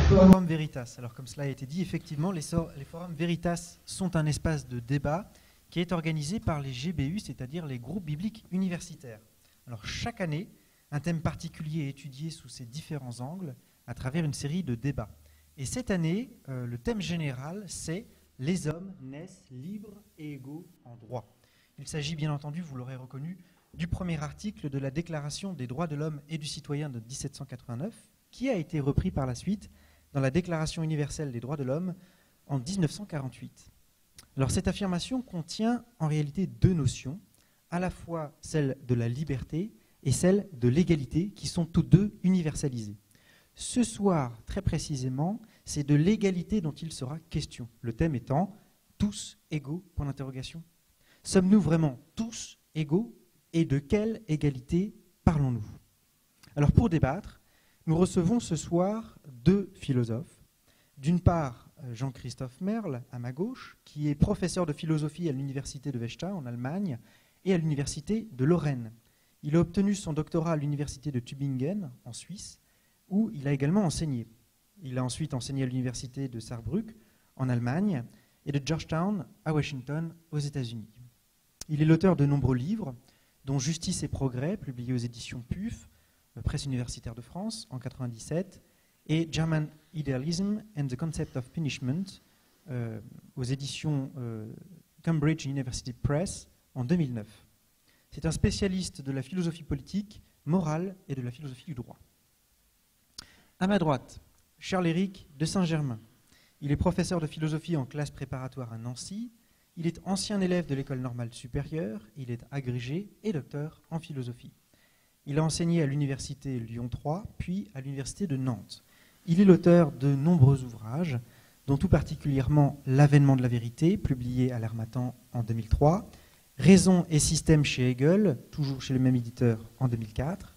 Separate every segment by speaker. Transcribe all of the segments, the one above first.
Speaker 1: Forum Veritas. Alors comme cela a été dit, effectivement, les forums Veritas sont un espace de débat qui est organisé par les GBU, c'est-à-dire les groupes bibliques universitaires. Alors chaque année, un thème particulier est étudié sous ses différents angles à travers une série de débats. Et cette année, le thème général, c'est « Les hommes naissent libres et égaux en droit ». Il s'agit bien entendu, vous l'aurez reconnu, du premier article de la Déclaration des droits de l'homme et du citoyen de 1789, qui a été repris par la suite dans la Déclaration universelle des droits de l'homme en 1948. Alors cette affirmation contient en réalité deux notions, à la fois celle de la liberté et celle de l'égalité, qui sont toutes deux universalisées. Ce soir, très précisément, c'est de l'égalité dont il sera question, le thème étant « tous égaux ?» point d'interrogation. Sommes-nous vraiment tous égaux et de quelle égalité parlons-nous? Alors pour débattre, nous recevons ce soir deux philosophes. D'une part, Jean-Christophe Merle, à ma gauche, qui est professeur de philosophie à l'université de Vechta, en Allemagne, et à l'université de Lorraine. Il a obtenu son doctorat à l'université de Tübingen, en Suisse, où il a également enseigné. Il a ensuite enseigné à l'université de Saarbrück, en Allemagne, et de Georgetown, à Washington, aux États-Unis. Il est l'auteur de nombreux livres, dont Justice et Progrès, publié aux éditions PUF, Presse universitaire de France, en 1997, et German Idealism and the Concept of Punishment, aux éditions Cambridge University Press, en 2009. C'est un spécialiste de la philosophie politique, morale et de la philosophie du droit. À ma droite, Charles-Éric de Saint-Germain. Il est professeur de philosophie en classe préparatoire à Nancy. Il est ancien élève de l'École normale supérieure. Il est agrégé et docteur en philosophie. Il a enseigné à l'université Lyon 3, puis à l'université de Nantes. Il est l'auteur de nombreux ouvrages, dont tout particulièrement L'avènement de la vérité, publié à l'Harmattan en 2003, Raison et système chez Hegel, toujours chez le même éditeur en 2004,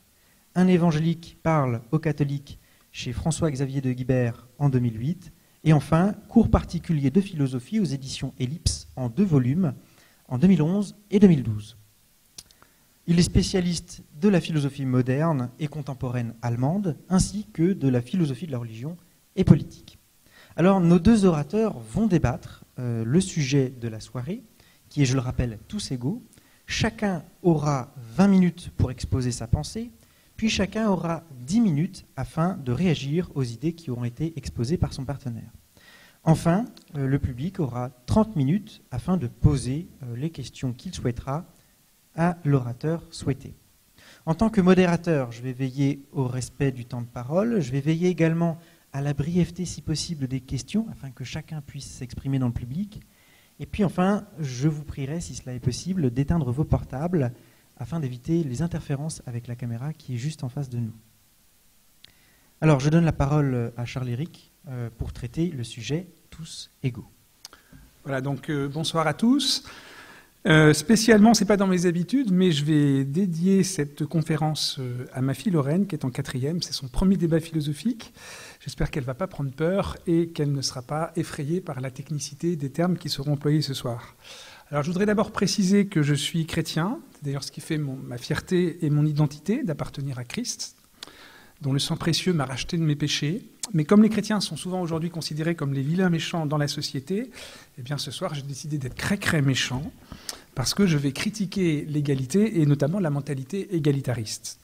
Speaker 1: Un évangélique parle aux catholiques chez François-Xavier de Guibert en 2008, et enfin Cours particulier de philosophie aux éditions Ellipse en 2 volumes en 2011 et 2012. Il est spécialiste de la philosophie moderne et contemporaine allemande, ainsi que de la philosophie de la religion et politique. Alors, nos deux orateurs vont débattre le sujet de la soirée, qui est, je le rappelle, tous égaux. Chacun aura 20 minutes pour exposer sa pensée, puis chacun aura 10 minutes afin de réagir aux idées qui auront été exposées par son partenaire. Enfin, le public aura 30 minutes afin de poser les questions qu'il souhaitera à l'orateur souhaité. En tant que modérateur, je vais veiller au respect du temps de parole, je vais veiller également à la brièveté, si possible, des questions, afin que chacun puisse s'exprimer dans le public. Et puis enfin, je vous prierai, si cela est possible, d'éteindre vos portables, afin d'éviter les interférences avec la caméra qui est juste en face de nous. Alors, je donne la parole à Charles-Éric pour traiter le sujet « Tous égaux ».
Speaker 2: Voilà, donc bonsoir à tous. Spécialement, ce n'est pas dans mes habitudes, mais je vais dédier cette conférence à ma fille Lorraine, qui est en 4e. C'est son premier débat philosophique. J'espère qu'elle ne va pas prendre peur et qu'elle ne sera pas effrayée par la technicité des termes qui seront employés ce soir. Alors, je voudrais d'abord préciser que je suis chrétien. C'est d'ailleurs ce qui fait ma fierté et mon identité d'appartenir à Christ, dont le sang précieux m'a racheté de mes péchés. Mais comme les chrétiens sont souvent aujourd'hui considérés comme les vilains méchants dans la société, eh bien ce soir j'ai décidé d'être très méchant, parce que je vais critiquer l'égalité et notamment la mentalité égalitariste.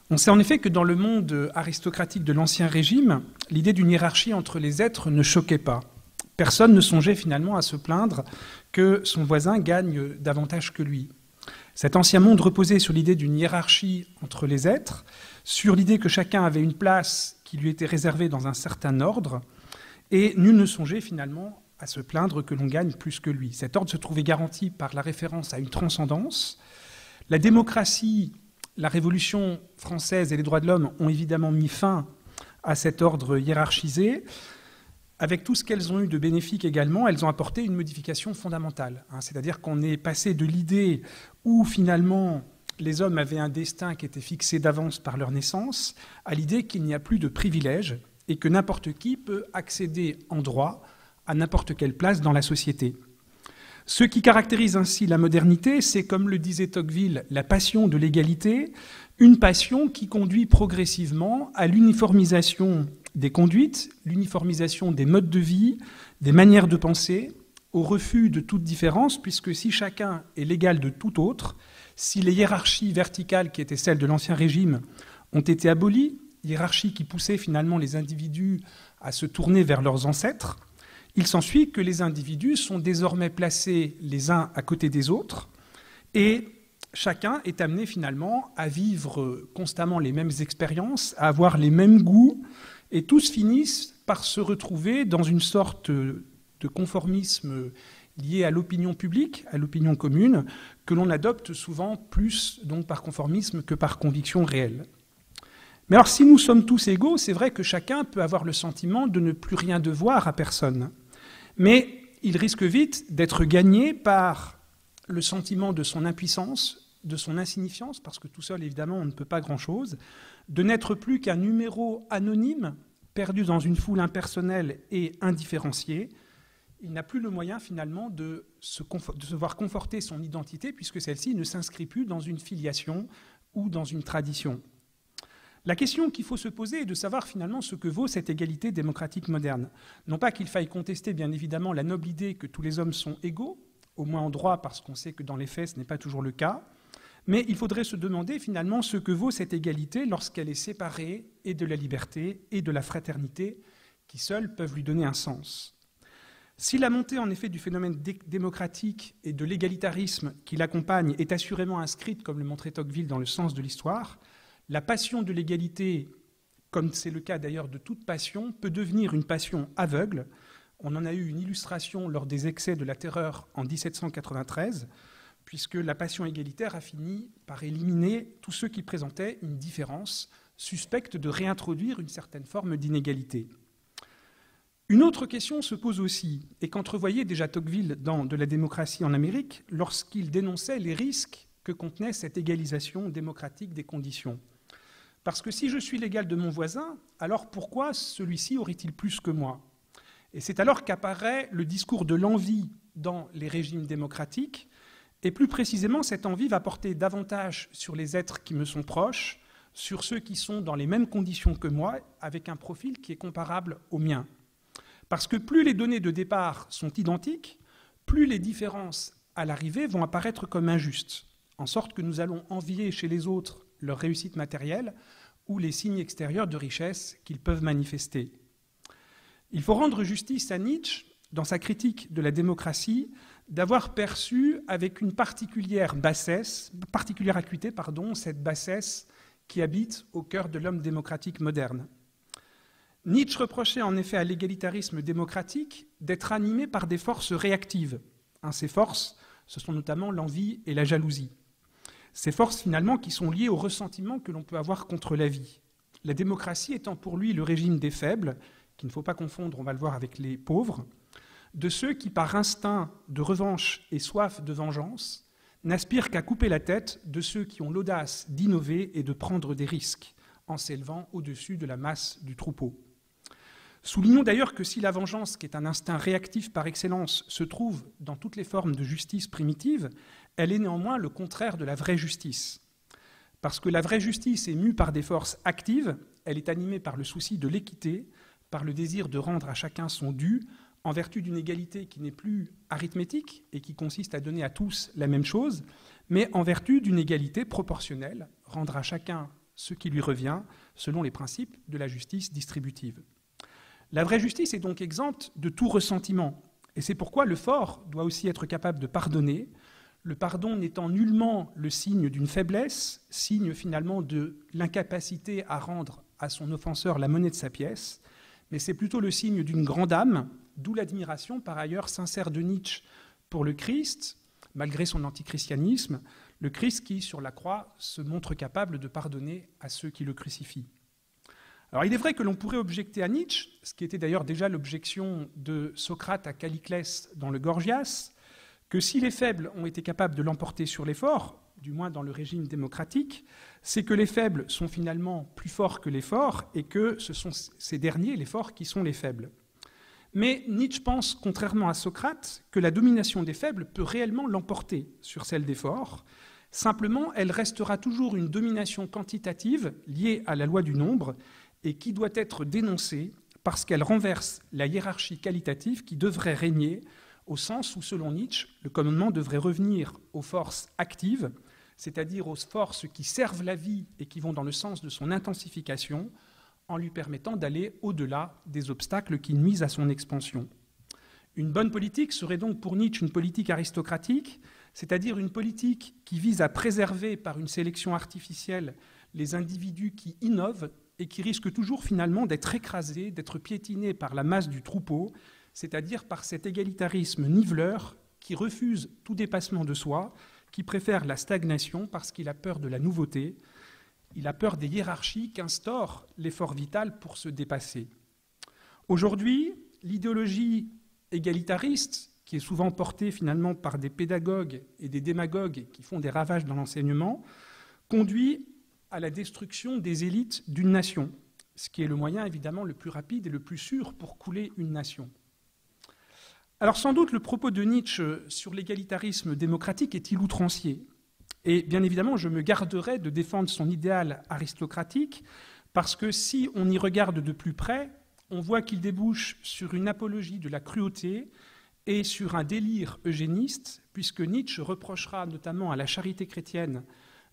Speaker 2: On sait en effet que dans le monde aristocratique de l'Ancien Régime, l'idée d'une hiérarchie entre les êtres ne choquait pas. Personne ne songeait finalement à se plaindre que son voisin gagne davantage que lui. Cet ancien monde reposait sur l'idée d'une hiérarchie entre les êtres, sur l'idée que chacun avait une place qui lui était réservée dans un certain ordre, et nul ne songeait finalement à se plaindre que l'on gagne plus que lui. Cet ordre se trouvait garanti par la référence à une transcendance. La démocratie, la Révolution française et les droits de l'homme ont évidemment mis fin à cet ordre hiérarchisé. Avec tout ce qu'elles ont eu de bénéfique également, elles ont apporté une modification fondamentale. C'est-à-dire qu'on est passé de l'idée où finalement les hommes avaient un destin qui était fixé d'avance par leur naissance, à l'idée qu'il n'y a plus de privilèges et que n'importe qui peut accéder en droit à n'importe quelle place dans la société. Ce qui caractérise ainsi la modernité, c'est, comme le disait Tocqueville, la passion de l'égalité, une passion qui conduit progressivement à l'uniformisation des conduites, l'uniformisation des modes de vie, des manières de penser, au refus de toute différence, puisque si chacun est l'égal de tout autre, si les hiérarchies verticales qui étaient celles de l'Ancien Régime ont été abolies, hiérarchies qui poussaient finalement les individus à se tourner vers leurs ancêtres, il s'ensuit que les individus sont désormais placés les uns à côté des autres et chacun est amené finalement à vivre constamment les mêmes expériences, à avoir les mêmes goûts et tous finissent par se retrouver dans une sorte de conformisme lié à l'opinion publique, à l'opinion commune, que l'on adopte souvent plus donc par conformisme que par conviction réelle. Mais alors si nous sommes tous égaux, c'est vrai que chacun peut avoir le sentiment de ne plus rien devoir à personne. Mais il risque vite d'être gagné par le sentiment de son impuissance, de son insignifiance, parce que tout seul, évidemment, on ne peut pas grand-chose, de n'être plus qu'un numéro anonyme, perdu dans une foule impersonnelle et indifférenciée. Il n'a plus le moyen, finalement, de se voir conforter son identité, puisque celle-ci ne s'inscrit plus dans une filiation ou dans une tradition. La question qu'il faut se poser est de savoir finalement ce que vaut cette égalité démocratique moderne. Non pas qu'il faille contester bien évidemment la noble idée que tous les hommes sont égaux, au moins en droit parce qu'on sait que dans les faits ce n'est pas toujours le cas, mais il faudrait se demander finalement ce que vaut cette égalité lorsqu'elle est séparée et de la liberté et de la fraternité qui seules peuvent lui donner un sens. Si la montée en effet du phénomène démocratique et de l'égalitarisme qui l'accompagne est assurément inscrite, comme le montrait Tocqueville, dans le sens de l'histoire, la passion de l'égalité, comme c'est le cas d'ailleurs de toute passion, peut devenir une passion aveugle. On en a eu une illustration lors des excès de la terreur en 1793, puisque la passion égalitaire a fini par éliminer tous ceux qui présentaient une différence, suspecte de réintroduire une certaine forme d'inégalité. Une autre question se pose aussi, et qu'entrevoyait déjà Tocqueville dans De la démocratie en Amérique, lorsqu'il dénonçait les risques que contenait cette égalisation démocratique des conditions. Parce que si je suis l'égal de mon voisin, alors pourquoi celui-ci aurait-il plus que moi ? Et c'est alors qu'apparaît le discours de l'envie dans les régimes démocratiques, et plus précisément, cette envie va porter davantage sur les êtres qui me sont proches, sur ceux qui sont dans les mêmes conditions que moi, avec un profil qui est comparable au mien. Parce que plus les données de départ sont identiques, plus les différences à l'arrivée vont apparaître comme injustes, en sorte que nous allons envier chez les autres leur réussite matérielle ou les signes extérieurs de richesse qu'ils peuvent manifester. Il faut rendre justice à Nietzsche, dans sa critique de la démocratie, d'avoir perçu avec une particulière acuité, cette bassesse qui habite au cœur de l'homme démocratique moderne. Nietzsche reprochait en effet à l'égalitarisme démocratique d'être animé par des forces réactives. Ces forces, ce sont notamment l'envie et la jalousie. Ces forces, finalement, qui sont liées au ressentiment que l'on peut avoir contre la vie. La démocratie étant pour lui le régime des faibles, qu'il ne faut pas confondre, on va le voir, avec les pauvres, de ceux qui, par instinct de revanche et soif de vengeance, n'aspirent qu'à couper la tête de ceux qui ont l'audace d'innover et de prendre des risques, en s'élevant au-dessus de la masse du troupeau. Soulignons d'ailleurs que si la vengeance, qui est un instinct réactif par excellence, se trouve dans toutes les formes de justice primitive, elle est néanmoins le contraire de la vraie justice. Parce que la vraie justice est mue par des forces actives, elle est animée par le souci de l'équité, par le désir de rendre à chacun son dû, en vertu d'une égalité qui n'est plus arithmétique et qui consiste à donner à tous la même chose, mais en vertu d'une égalité proportionnelle, rendre à chacun ce qui lui revient, selon les principes de la justice distributive. La vraie justice est donc exempte de tout ressentiment, et c'est pourquoi le fort doit aussi être capable de pardonner, le pardon n'étant nullement le signe d'une faiblesse, signe finalement de l'incapacité à rendre à son offenseur la monnaie de sa pièce, mais c'est plutôt le signe d'une grande âme, d'où l'admiration par ailleurs sincère de Nietzsche pour le Christ, malgré son antichristianisme, le Christ qui, sur la croix, se montre capable de pardonner à ceux qui le crucifient. Alors il est vrai que l'on pourrait objecter à Nietzsche, ce qui était d'ailleurs déjà l'objection de Socrate à Calliclès dans le Gorgias, que si les faibles ont été capables de l'emporter sur les forts, du moins dans le régime démocratique, c'est que les faibles sont finalement plus forts que les forts et que ce sont ces derniers, les forts, qui sont les faibles. Mais Nietzsche pense, contrairement à Socrate, que la domination des faibles peut réellement l'emporter sur celle des forts. Simplement, elle restera toujours une domination quantitative liée à la loi du nombre et qui doit être dénoncée parce qu'elle renverse la hiérarchie qualitative qui devrait régner, au sens où, selon Nietzsche, le commandement devrait revenir aux forces actives, c'est-à-dire aux forces qui servent la vie et qui vont dans le sens de son intensification, en lui permettant d'aller au-delà des obstacles qui nuisent à son expansion. Une bonne politique serait donc pour Nietzsche une politique aristocratique, c'est-à-dire une politique qui vise à préserver par une sélection artificielle les individus qui innovent et qui risquent toujours finalement d'être écrasés, d'être piétinés par la masse du troupeau, c'est-à-dire par cet égalitarisme niveleur qui refuse tout dépassement de soi, qui préfère la stagnation parce qu'il a peur de la nouveauté, il a peur des hiérarchies qu'instaure l'effort vital pour se dépasser. Aujourd'hui, l'idéologie égalitariste, qui est souvent portée finalement par des pédagogues et des démagogues qui font des ravages dans l'enseignement, conduit à la destruction des élites d'une nation, ce qui est le moyen évidemment le plus rapide et le plus sûr pour couler une nation. Alors sans doute le propos de Nietzsche sur l'égalitarisme démocratique est-il outrancier. Et bien évidemment, je me garderai de défendre son idéal aristocratique, parce que si on y regarde de plus près, on voit qu'il débouche sur une apologie de la cruauté et sur un délire eugéniste, puisque Nietzsche reprochera notamment à la charité chrétienne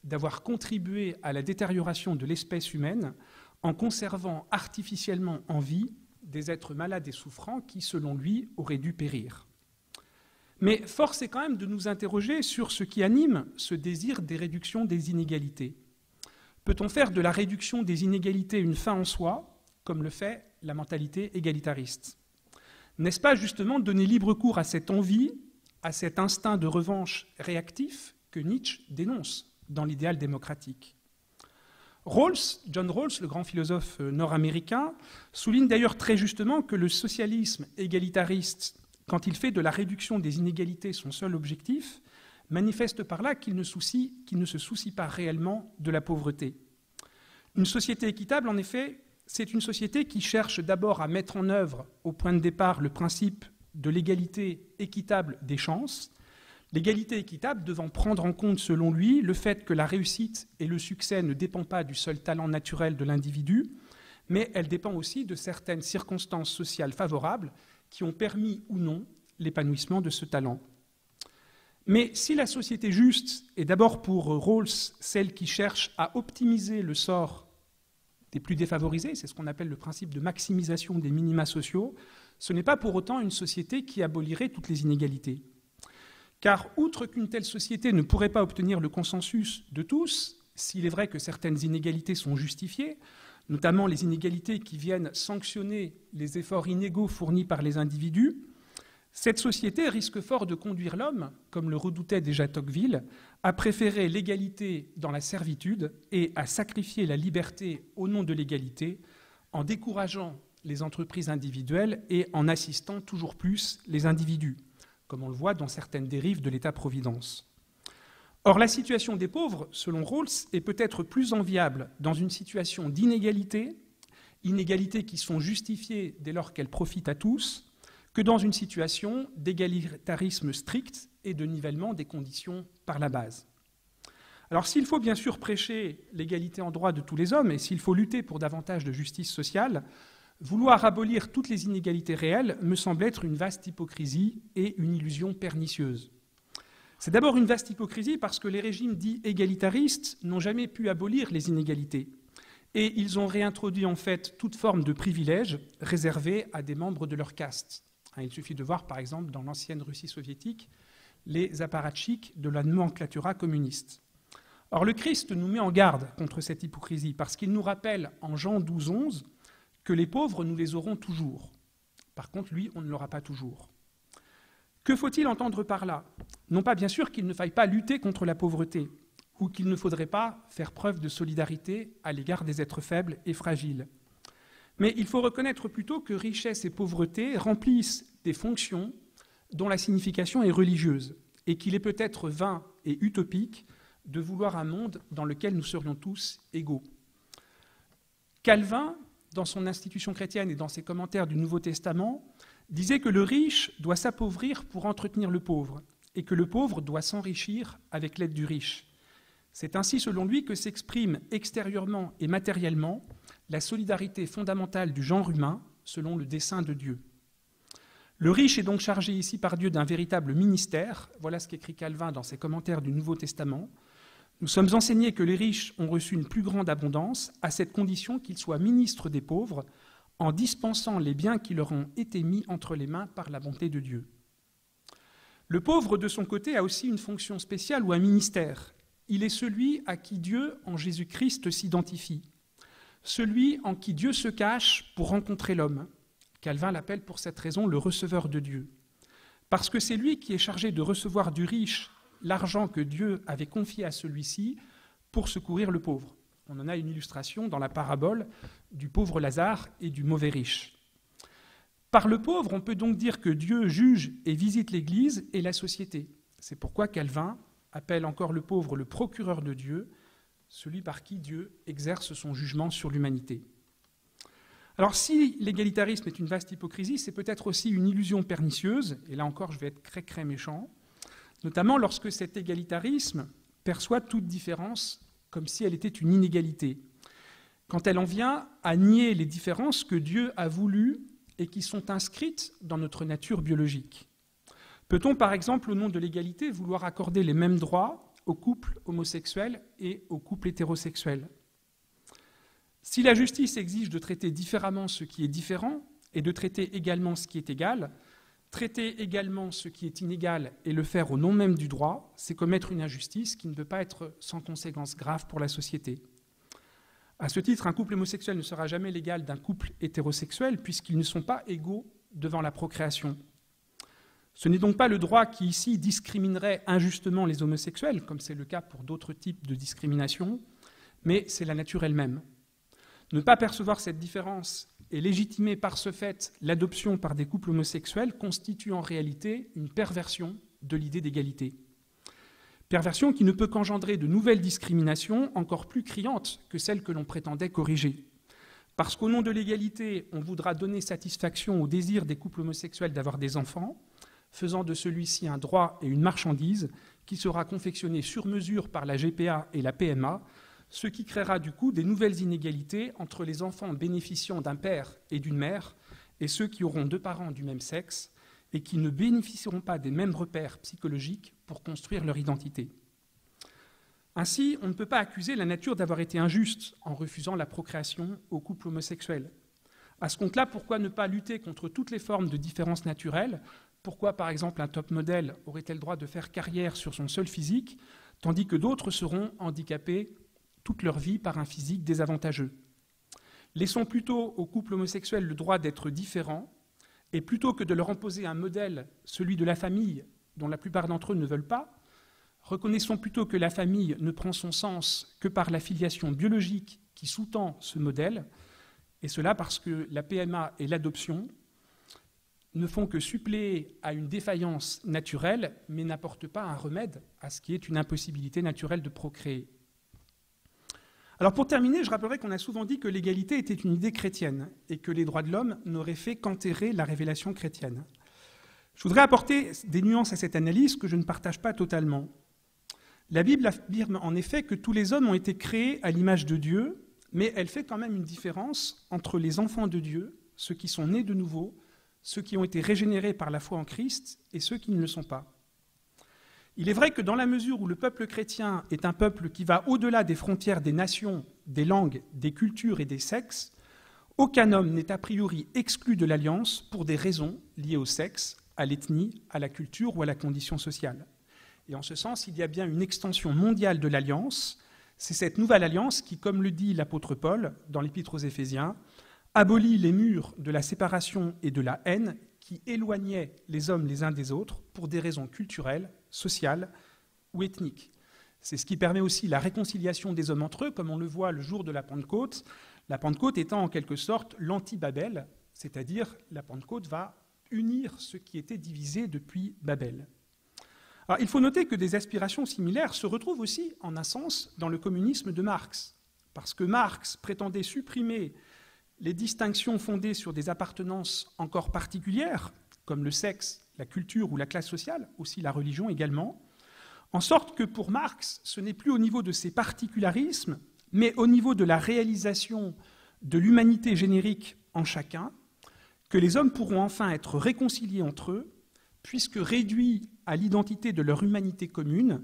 Speaker 2: d'avoir contribué à la détérioration de l'espèce humaine en conservant artificiellement en vie des êtres malades et souffrants qui, selon lui, auraient dû périr. Mais force est quand même de nous interroger sur ce qui anime ce désir des réductions des inégalités. Peut-on faire de la réduction des inégalités une fin en soi, comme le fait la mentalité égalitariste ? N'est-ce pas justement donner libre cours à cette envie, à cet instinct de revanche réactif que Nietzsche dénonce dans l'idéal démocratique ? John Rawls, le grand philosophe nord-américain, souligne d'ailleurs très justement que le socialisme égalitariste, quand il fait de la réduction des inégalités son seul objectif, manifeste par là qu'il ne se soucie pas réellement de la pauvreté. Une société équitable, en effet, c'est une société qui cherche d'abord à mettre en œuvre, au point de départ, le principe de l'égalité équitable des chances, l'égalité équitable devant prendre en compte, selon lui, le fait que la réussite et le succès ne dépendent pas du seul talent naturel de l'individu, mais elle dépend aussi de certaines circonstances sociales favorables qui ont permis ou non l'épanouissement de ce talent. Mais si la société juste est d'abord pour Rawls celle qui cherche à optimiser le sort des plus défavorisés, c'est ce qu'on appelle le principe de maximisation des minima sociaux, ce n'est pas pour autant une société qui abolirait toutes les inégalités. Car outre qu'une telle société ne pourrait pas obtenir le consensus de tous, s'il est vrai que certaines inégalités sont justifiées, notamment les inégalités qui viennent sanctionner les efforts inégaux fournis par les individus, cette société risque fort de conduire l'homme, comme le redoutait déjà Tocqueville, à préférer l'égalité dans la servitude et à sacrifier la liberté au nom de l'égalité, en décourageant les entreprises individuelles et en assistant toujours plus les individus, comme on le voit dans certaines dérives de l'État-providence. Or, la situation des pauvres, selon Rawls, est peut-être plus enviable dans une situation d'inégalité, inégalités qui sont justifiées dès lors qu'elles profitent à tous, que dans une situation d'égalitarisme strict et de nivellement des conditions par la base. Alors s'il faut bien sûr prêcher l'égalité en droit de tous les hommes et s'il faut lutter pour davantage de justice sociale, vouloir abolir toutes les inégalités réelles me semble être une vaste hypocrisie et une illusion pernicieuse. C'est d'abord une vaste hypocrisie parce que les régimes dits égalitaristes n'ont jamais pu abolir les inégalités. Et ils ont réintroduit en fait toute forme de privilège réservée à des membres de leur caste. Il suffit de voir par exemple dans l'ancienne Russie soviétique les apparatchiks de la nomenclatura communiste. Or le Christ nous met en garde contre cette hypocrisie parce qu'il nous rappelle en Jean 12:11 que les pauvres, nous les aurons toujours. Par contre, lui, on ne l'aura pas toujours. Que faut-il entendre par là ? Non pas bien sûr qu'il ne faille pas lutter contre la pauvreté, ou qu'il ne faudrait pas faire preuve de solidarité à l'égard des êtres faibles et fragiles. Mais il faut reconnaître plutôt que richesse et pauvreté remplissent des fonctions dont la signification est religieuse, et qu'il est peut-être vain et utopique de vouloir un monde dans lequel nous serions tous égaux. Calvin, dans son institution chrétienne et dans ses commentaires du Nouveau Testament, disait que le riche doit s'appauvrir pour entretenir le pauvre, et que le pauvre doit s'enrichir avec l'aide du riche. C'est ainsi, selon lui, que s'exprime extérieurement et matériellement la solidarité fondamentale du genre humain selon le dessein de Dieu. Le riche est donc chargé ici par Dieu d'un véritable ministère. Voilà ce qu'écrit Calvin dans ses commentaires du Nouveau Testament. Nous sommes enseignés que les riches ont reçu une plus grande abondance, à cette condition qu'ils soient ministres des pauvres, en dispensant les biens qui leur ont été mis entre les mains par la bonté de Dieu. Le pauvre, de son côté, a aussi une fonction spéciale ou un ministère. Il est celui à qui Dieu, en Jésus-Christ, s'identifie, celui en qui Dieu se cache pour rencontrer l'homme. Calvin l'appelle pour cette raison le receveur de Dieu, parce que c'est lui qui est chargé de recevoir du riche l'argent que Dieu avait confié à celui-ci pour secourir le pauvre. On en a une illustration dans la parabole du pauvre Lazare et du mauvais riche. Par le pauvre, on peut donc dire que Dieu juge et visite l'Église et la société. C'est pourquoi Calvin appelle encore le pauvre le procureur de Dieu, celui par qui Dieu exerce son jugement sur l'humanité. Alors si l'égalitarisme est une vaste hypocrisie, c'est peut-être aussi une illusion pernicieuse, et là encore je vais être très méchant, notamment lorsque cet égalitarisme perçoit toute différence comme si elle était une inégalité, quand elle en vient à nier les différences que Dieu a voulues et qui sont inscrites dans notre nature biologique. Peut-on par exemple, au nom de l'égalité, vouloir accorder les mêmes droits aux couples homosexuels et aux couples hétérosexuels ? Si la justice exige de traiter différemment ce qui est différent et de traiter également ce qui est égal, traiter également ce qui est inégal et le faire au nom même du droit, c'est commettre une injustice qui ne peut pas être sans conséquences graves pour la société. À ce titre, un couple homosexuel ne sera jamais l'égal d'un couple hétérosexuel puisqu'ils ne sont pas égaux devant la procréation. Ce n'est donc pas le droit qui ici discriminerait injustement les homosexuels, comme c'est le cas pour d'autres types de discrimination, mais c'est la nature elle-même. Ne pas percevoir cette différence et légitimer par ce fait l'adoption par des couples homosexuels constitue en réalité une perversion de l'idée d'égalité. Perversion qui ne peut qu'engendrer de nouvelles discriminations encore plus criantes que celles que l'on prétendait corriger. Parce qu'au nom de l'égalité, on voudra donner satisfaction au désir des couples homosexuels d'avoir des enfants, faisant de celui-ci un droit et une marchandise qui sera confectionnée sur mesure par la GPA et la PMA, ce qui créera du coup des nouvelles inégalités entre les enfants bénéficiant d'un père et d'une mère et ceux qui auront deux parents du même sexe et qui ne bénéficieront pas des mêmes repères psychologiques pour construire leur identité. Ainsi, on ne peut pas accuser la nature d'avoir été injuste en refusant la procréation aux couples homosexuels. À ce compte-là, pourquoi ne pas lutter contre toutes les formes de différence naturelle ? Pourquoi, par exemple, un top modèle aurait-elle le droit de faire carrière sur son seul physique, tandis que d'autres seront handicapés toute leur vie par un physique désavantageux. Laissons plutôt aux couples homosexuels le droit d'être différents, et plutôt que de leur imposer un modèle, celui de la famille, dont la plupart d'entre eux ne veulent pas, reconnaissons plutôt que la famille ne prend son sens que par la filiation biologique qui sous-tend ce modèle, et cela parce que la PMA et l'adoption ne font que suppléer à une défaillance naturelle, mais n'apportent pas un remède à ce qui est une impossibilité naturelle de procréer. Alors pour terminer, je rappellerai qu'on a souvent dit que l'égalité était une idée chrétienne et que les droits de l'homme n'auraient fait qu'enterrer la révélation chrétienne. Je voudrais apporter des nuances à cette analyse que je ne partage pas totalement. La Bible affirme en effet que tous les hommes ont été créés à l'image de Dieu, mais elle fait quand même une différence entre les enfants de Dieu, ceux qui sont nés de nouveau, ceux qui ont été régénérés par la foi en Christ et ceux qui ne le sont pas. Il est vrai que dans la mesure où le peuple chrétien est un peuple qui va au-delà des frontières des nations, des langues, des cultures et des sexes, aucun homme n'est a priori exclu de l'alliance pour des raisons liées au sexe, à l'ethnie, à la culture ou à la condition sociale. Et en ce sens, il y a bien une extension mondiale de l'alliance. C'est cette nouvelle alliance qui, comme le dit l'apôtre Paul dans l'Épître aux Éphésiens, abolit les murs de la séparation et de la haine qui éloignaient les hommes les uns des autres pour des raisons culturelles, sociales ou ethniques. C'est ce qui permet aussi la réconciliation des hommes entre eux, comme on le voit le jour de la Pentecôte, la Pentecôte étant en quelque sorte l'anti-Babel, c'est-à-dire la Pentecôte va unir ce qui était divisé depuis Babel. Alors, il faut noter que des aspirations similaires se retrouvent aussi, en un sens, dans le communisme de Marx, parce que Marx prétendait supprimer les distinctions fondées sur des appartenances encore particulières, comme le sexe, la culture ou la classe sociale, aussi la religion également, en sorte que pour Marx, ce n'est plus au niveau de ces particularismes, mais au niveau de la réalisation de l'humanité générique en chacun, que les hommes pourront enfin être réconciliés entre eux, puisque réduits à l'identité de leur humanité commune,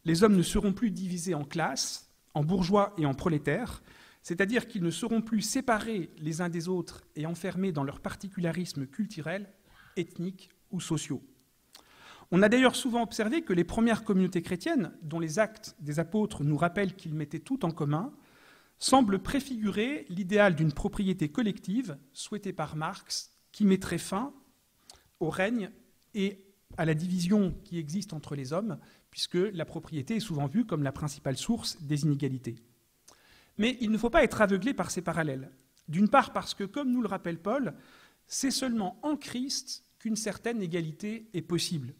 Speaker 2: les hommes ne seront plus divisés en classes, en bourgeois et en prolétaires, c'est-à-dire qu'ils ne seront plus séparés les uns des autres et enfermés dans leurs particularismes culturels, ethniques ou sociaux. On a d'ailleurs souvent observé que les premières communautés chrétiennes, dont les actes des apôtres nous rappellent qu'ils mettaient tout en commun, semblent préfigurer l'idéal d'une propriété collective souhaitée par Marx, qui mettrait fin au règne et à la division qui existe entre les hommes, puisque la propriété est souvent vue comme la principale source des inégalités. Mais il ne faut pas être aveuglé par ces parallèles. D'une part parce que, comme nous le rappelle Paul, c'est seulement en Christ qu'une certaine égalité est possible.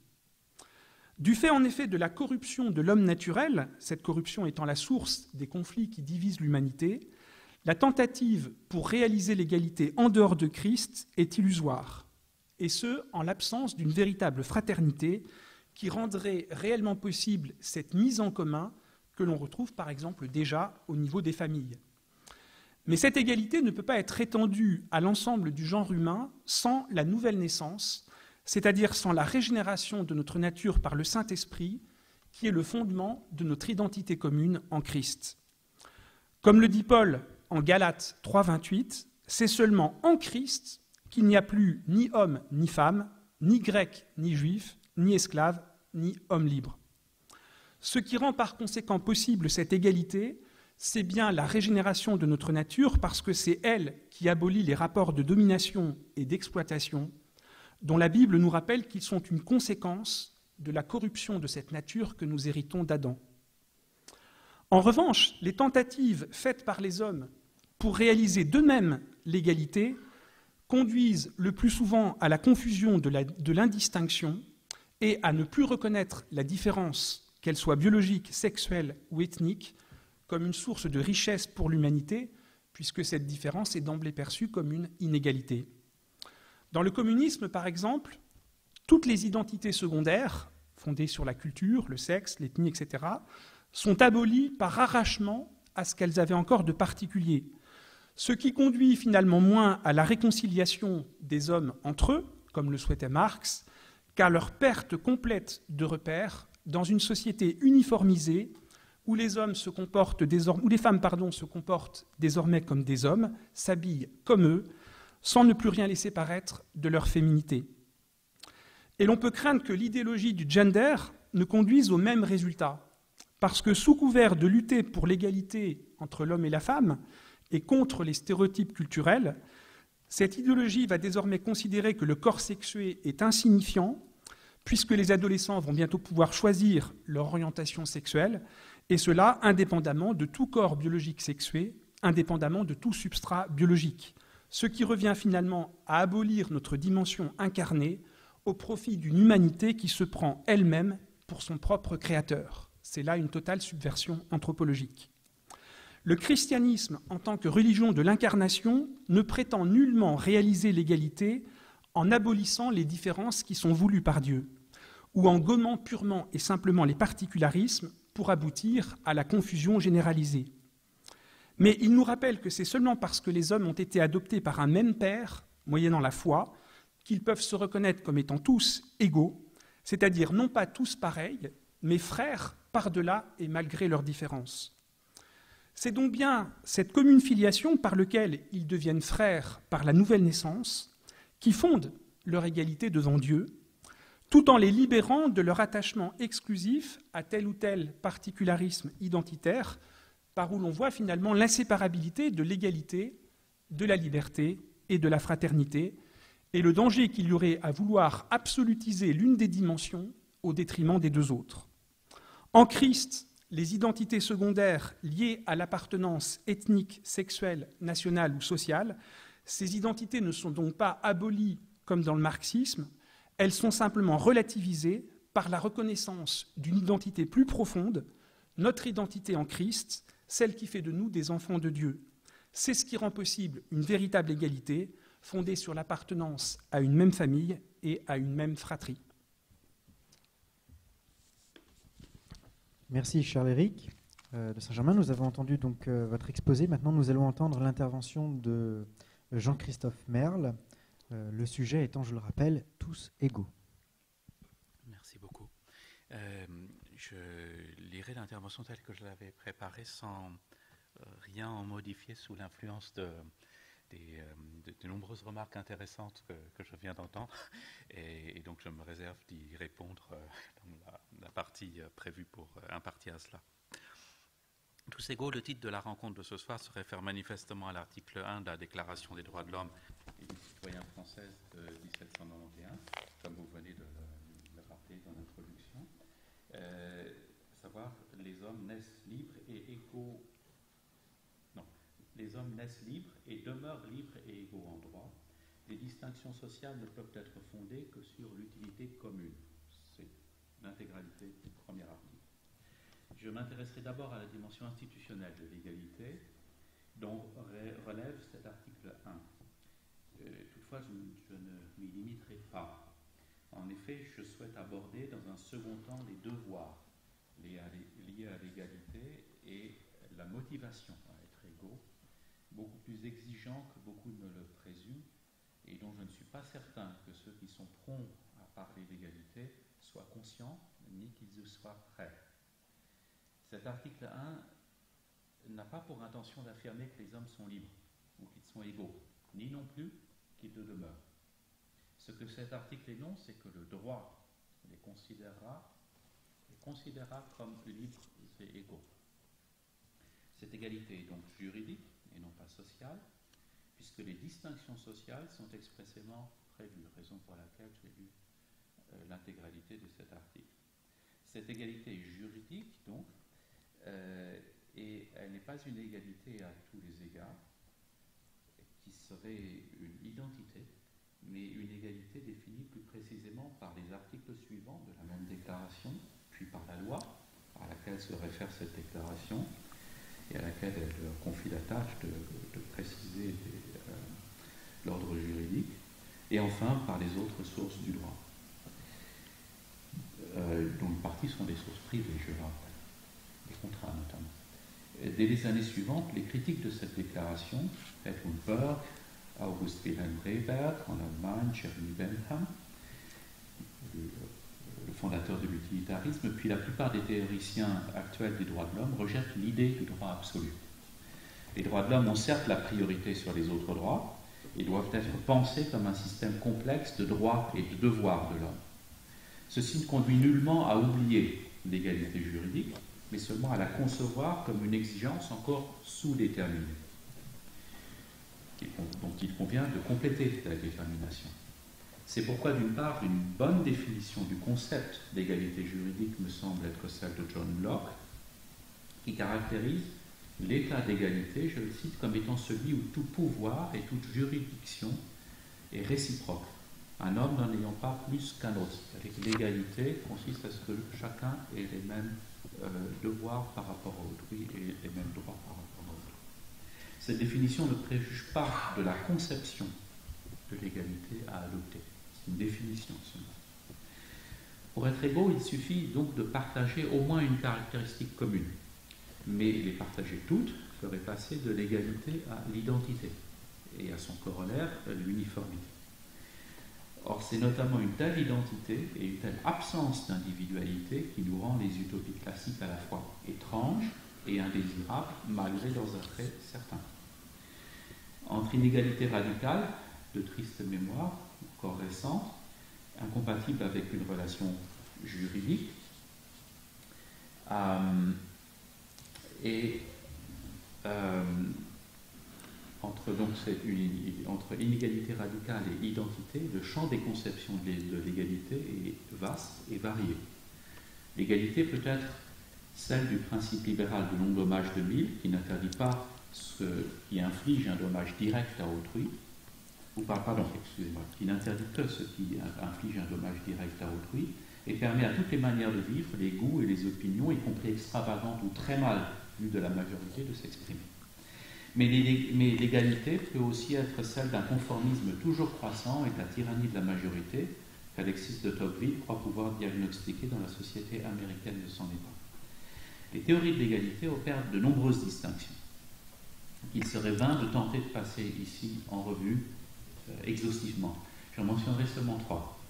Speaker 2: Du fait en effet de la corruption de l'homme naturel, cette corruption étant la source des conflits qui divisent l'humanité, la tentative pour réaliser l'égalité en dehors de Christ est illusoire, et ce, en l'absence d'une véritable fraternité qui rendrait réellement possible cette mise en commun que l'on retrouve par exemple déjà au niveau des familles. Mais cette égalité ne peut pas être étendue à l'ensemble du genre humain sans la nouvelle naissance, c'est-à-dire sans la régénération de notre nature par le Saint-Esprit, qui est le fondement de notre identité commune en Christ. Comme le dit Paul en Galates 3,28, c'est seulement en Christ qu'il n'y a plus ni homme ni femme, ni grec ni juif, ni esclave, ni homme libre. Ce qui rend par conséquent possible cette égalité, c'est bien la régénération de notre nature, parce que c'est elle qui abolit les rapports de domination et d'exploitation, dont la Bible nous rappelle qu'ils sont une conséquence de la corruption de cette nature que nous héritons d'Adam. En revanche, les tentatives faites par les hommes pour réaliser d'eux-mêmes l'égalité conduisent le plus souvent à la confusion de l'indistinction et à ne plus reconnaître la différence, qu'elle soit biologique, sexuelle ou ethnique, comme une source de richesse pour l'humanité, puisque cette différence est d'emblée perçue comme une inégalité. Dans le communisme, par exemple, toutes les identités secondaires, fondées sur la culture, le sexe, l'ethnie, etc., sont abolies par arrachement à ce qu'elles avaient encore de particulier, ce qui conduit finalement moins à la réconciliation des hommes entre eux, comme le souhaitait Marx, qu'à leur perte complète de repères dans une société uniformisée où les hommes se comportent désormais, où les femmes, se comportent désormais comme des hommes, s'habillent comme eux, sans ne plus rien laisser paraître de leur féminité. Et l'on peut craindre que l'idéologie du gender ne conduise au même résultat, parce que sous couvert de lutter pour l'égalité entre l'homme et la femme et contre les stéréotypes culturels, cette idéologie va désormais considérer que le corps sexué est insignifiant, puisque les adolescents vont bientôt pouvoir choisir leur orientation sexuelle, et cela indépendamment de tout corps biologique sexué, indépendamment de tout substrat biologique, ce qui revient finalement à abolir notre dimension incarnée au profit d'une humanité qui se prend elle-même pour son propre créateur. C'est là une totale subversion anthropologique. Le christianisme, en tant que religion de l'incarnation, ne prétend nullement réaliser l'égalité en abolissant les différences qui sont voulues par Dieu, ou en gommant purement et simplement les particularismes pour aboutir à la confusion généralisée. Mais il nous rappelle que c'est seulement parce que les hommes ont été adoptés par un même Père, moyennant la foi, qu'ils peuvent se reconnaître comme étant tous égaux, c'est-à-dire non pas tous pareils, mais frères par-delà et malgré leurs différences. C'est donc bien cette commune filiation par laquelle ils deviennent frères par la nouvelle naissance qui fonde leur égalité devant Dieu, tout en les libérant de leur attachement exclusif à tel ou tel particularisme identitaire, par où l'on voit finalement l'inséparabilité de l'égalité, de la liberté et de la fraternité, et le danger qu'il y aurait à vouloir absolutiser l'une des dimensions au détriment des deux autres. En Christ, les identités secondaires liées à l'appartenance ethnique, sexuelle, nationale ou sociale, ces identités ne sont donc pas abolies comme dans le marxisme, elles sont simplement relativisées par la reconnaissance d'une identité plus profonde, notre identité en Christ, celle qui fait de nous des enfants de Dieu. C'est ce qui rend possible une véritable égalité fondée sur l'appartenance à une même famille et à une même fratrie.
Speaker 1: Merci Charles-Éric. de Saint-Germain. Nous avons entendu donc votre exposé. Maintenant, nous allons entendre l'intervention de Jean-Christophe Merle. Le sujet étant, je le rappelle, tous égaux.
Speaker 3: Merci beaucoup. Je lirai l'intervention telle que je l'avais préparée sans rien en modifier sous l'influence de nombreuses remarques intéressantes que je viens d'entendre, et donc je me réserve d'y répondre dans la partie prévue pour impartir à cela. Tous égaux, le titre de la rencontre de ce soir se réfère manifestement à l'article 1 de la Déclaration des droits de l'homme et du citoyen française de 1791, comme vous venez de le rappeler dans l'introduction, à savoir les hommes naissent libres et égaux. Les hommes naissent libres et demeurent libres et égaux en droit. Les distinctions sociales ne peuvent être fondées que sur l'utilité commune. C'est l'intégralité du premier article. Je m'intéresserai d'abord à la dimension institutionnelle de l'égalité, dont relève cet article 1. Toutefois, je ne m'y limiterai pas. En effet, je souhaite aborder dans un second temps les devoirs liés à l'égalité et la motivation à être égaux, beaucoup plus exigeant que beaucoup ne le présument, et dont je ne suis pas certain que ceux qui sont prompts à parler d'égalité soient conscients, ni qu'ils y soient prêts. Cet article 1 n'a pas pour intention d'affirmer que les hommes sont libres, ou qu'ils sont égaux, ni non plus qu'ils le demeurent. Ce que cet article énonce, c'est que le droit les considérera comme libres et égaux. Cette égalité est donc juridique et non pas sociale, puisque les distinctions sociales sont expressément prévues, raison pour laquelle j'ai lu l'intégralité de cet article. Cette égalité est juridique, donc, et elle n'est pas une égalité à tous les égards, qui serait une identité, mais une égalité définie plus précisément par les articles suivants de la même déclaration, puis par la loi à laquelle se réfère cette déclaration, et à laquelle elle confie la tâche de préciser l'ordre juridique, et enfin par les autres sources du droit, dont une partie sont des sources privées, je le rappelle, les contrats notamment. Dès les années suivantes, les critiques de cette déclaration, Edmund Burke, August Wilhelm Rehberg en Allemagne, Jeremy Bentham, le fondateur de l'utilitarisme, puis la plupart des théoriciens actuels des droits de l'homme rejettent l'idée du droit absolu. Les droits de l'homme ont certes la priorité sur les autres droits et doivent être pensés comme un système complexe de droits et de devoirs de l'homme. Ceci ne conduit nullement à oublier l'égalité juridique, mais seulement à la concevoir comme une exigence encore sous-déterminée, dont il convient de compléter la détermination. C'est pourquoi, d'une part, une bonne définition du concept d'égalité juridique me semble être celle de John Locke, qui caractérise l'état d'égalité, je le cite, comme étant celui où tout pouvoir et toute juridiction est réciproque, un homme n'en ayant pas plus qu'un autre. L'égalité consiste à ce que chacun ait les mêmes devoirs par rapport à autrui et les mêmes droits par rapport à autrui. Cette définition ne préjuge pas de la conception de l'égalité à adopter. C'est une définition seulement. Pour être égaux, il suffit donc de partager au moins une caractéristique commune. Mais les partager toutes ferait passer de l'égalité à l'identité et à son corollaire, l'uniformité. Or, c'est notamment une telle identité et une telle absence d'individualité qui nous rend les utopies classiques à la fois étranges et indésirables, malgré leurs attraits certains. Entre inégalité radicale, de triste mémoire, encore récente, incompatible avec une relation juridique, entre inégalité radicale et identité, le champ des conceptions de l'égalité est vaste et varié. L'égalité peut être celle du principe libéral de non-dommage de Mill, qui n'interdit pas ce qui inflige un dommage direct à autrui, qui n'interdit que ce qui inflige un dommage direct à autrui, et permet à toutes les manières de vivre, les goûts et les opinions, y compris extravagantes ou très mal vues de la majorité, de s'exprimer. Mais l'égalité peut aussi être celle d'un conformisme toujours croissant et de la tyrannie de la majorité qu'Alexis de Tocqueville croit pouvoir diagnostiquer dans la société américaine de son époque. Les théories de l'égalité opèrent de nombreuses distinctions. Il serait vain de tenter de passer ici en revue exhaustivement. J'en mentionnerai seulement 3.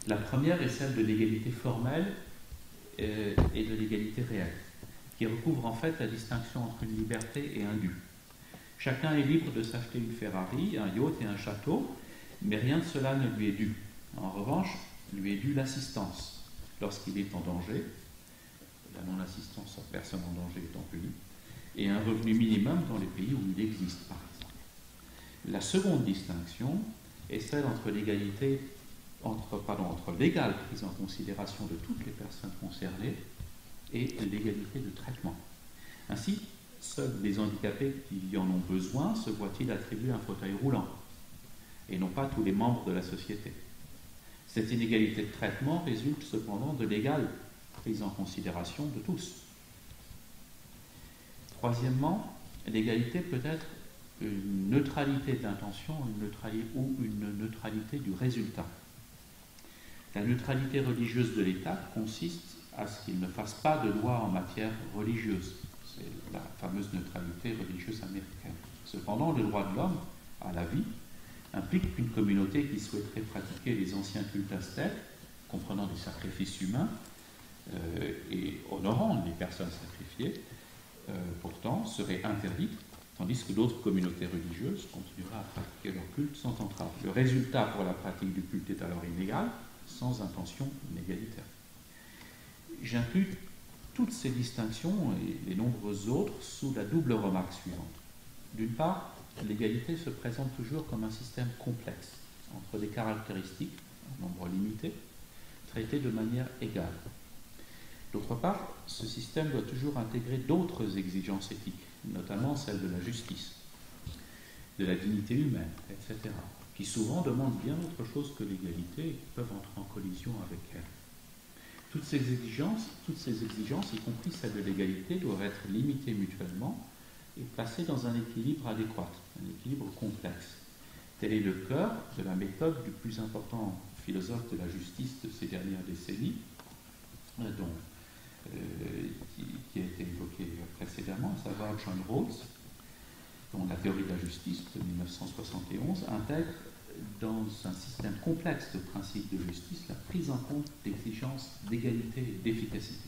Speaker 3: La première est celle de l'égalité formelle et de l'égalité réelle, qui recouvre en fait la distinction entre une liberté et un dû. Chacun est libre de s'acheter une Ferrari, un yacht et un château, mais rien de cela ne lui est dû. En revanche, lui est due l'assistance lorsqu'il est en danger, la non-assistance à personne en danger étant punie, et un revenu minimum dans les pays où il existe, par exemple. La seconde distinction est celle entre l'égalité, entre l'égale prise en considération de toutes les personnes concernées et l'égalité de traitement. Ainsi, seuls les handicapés qui en ont besoin se voient-ils attribuer un fauteuil roulant, et non pas tous les membres de la société. Cette inégalité de traitement résulte cependant de l'égale prise en considération de tous. Troisièmement, l'égalité peut être une neutralité de l'intention ou une neutralité du résultat. La neutralité religieuse de l'État consiste à ce qu'il ne fasse pas de loi en matière religieuse. C'est la fameuse neutralité religieuse américaine. Cependant, le droit de l'homme à la vie implique qu'une communauté qui souhaiterait pratiquer les anciens cultes aztèques, comprenant des sacrifices humains et honorant les personnes sacrifiées, pourtant serait interdite, tandis que d'autres communautés religieuses continueraient à pratiquer leur culte sans entrave. Le résultat pour la pratique du culte est alors inégal, sans intention inégalitaire. J'inclus toutes ces distinctions et les nombreuses autres sous la double remarque suivante. D'une part, l'égalité se présente toujours comme un système complexe, entre des caractéristiques, en nombre limité, traitées de manière égale. D'autre part, ce système doit toujours intégrer d'autres exigences éthiques, notamment celle de la justice, de la dignité humaine, etc., qui souvent demandent bien autre chose que l'égalité et qui peuvent entrer en collision avec elle. Toutes ces exigences, y compris celles de l'égalité, doivent être limitées mutuellement et placées dans un équilibre adéquat, un équilibre complexe. Tel est le cœur de la méthode du plus important philosophe de la justice de ces dernières décennies, qui a été évoqué précédemment, à savoir John Rawls, dont la théorie de la justice de 1971 intègre dans un système complexe de principes de justice la prise en compte d'exigences d'égalité et d'efficacité.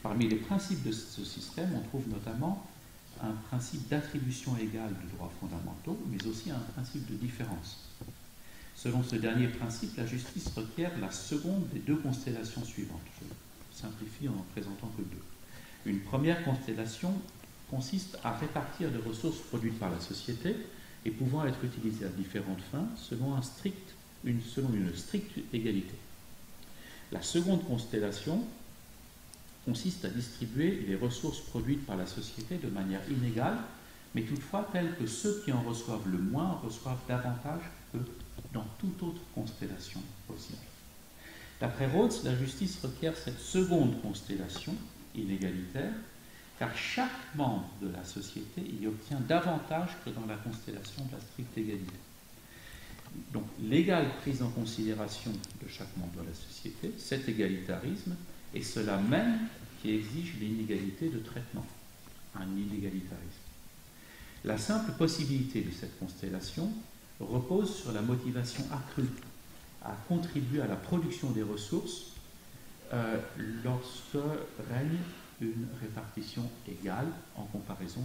Speaker 3: Parmi les principes de ce système, on trouve notamment un principe d'attribution égale de droits fondamentaux, mais aussi un principe de différence. Selon ce dernier principe, la justice requiert la seconde des deux constellations suivantes. Je simplifie en n'en présentant que deux. Une première constellation consiste à répartir les ressources produites par la société et pouvant être utilisées à différentes fins selon une stricte égalité. La seconde constellation consiste à distribuer les ressources produites par la société de manière inégale, mais toutefois telle que ceux qui en reçoivent le moins reçoivent davantage que dans toute autre constellation possible. D'après Rawls, la justice requiert cette seconde constellation inégalitaire, car chaque membre de la société y obtient davantage que dans la constellation de la stricte égalité. Donc, l'égale prise en considération de chaque membre de la société, cet égalitarisme, est cela même qui exige l'inégalité de traitement, un inégalitarisme. La simple possibilité de cette constellation repose sur la motivation accrue à contribuer à la production des ressources lorsque règne une répartition égale en comparaison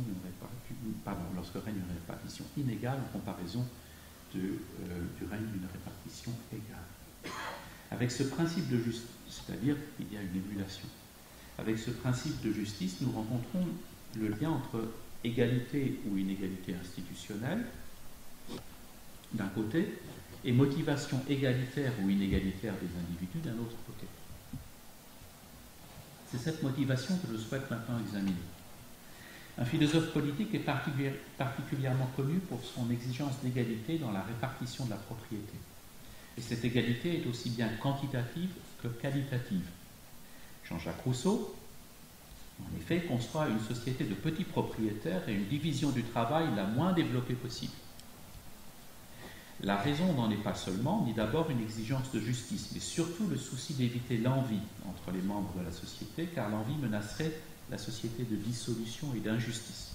Speaker 3: lorsque règne une répartition inégale en comparaison du règne d'une répartition égale. Avec ce principe de justice, c'est-à-dire qu'il y a une émulation. Avec ce principe de justice, nous rencontrons le lien entre égalité ou inégalité institutionnelle, d'un côté, et motivation égalitaire ou inégalitaire des individus, d'un autre côté. C'est cette motivation que je souhaite maintenant examiner. Un philosophe politique est particulièrement connu pour son exigence d'égalité dans la répartition de la propriété. Et cette égalité est aussi bien quantitative que qualitative. Jean-Jacques Rousseau, en effet, conçoit une société de petits propriétaires et une division du travail la moins développée possible. La raison n'en est pas seulement, ni d'abord une exigence de justice, mais surtout le souci d'éviter l'envie entre les membres de la société, car l'envie menacerait la société de dissolution et d'injustice.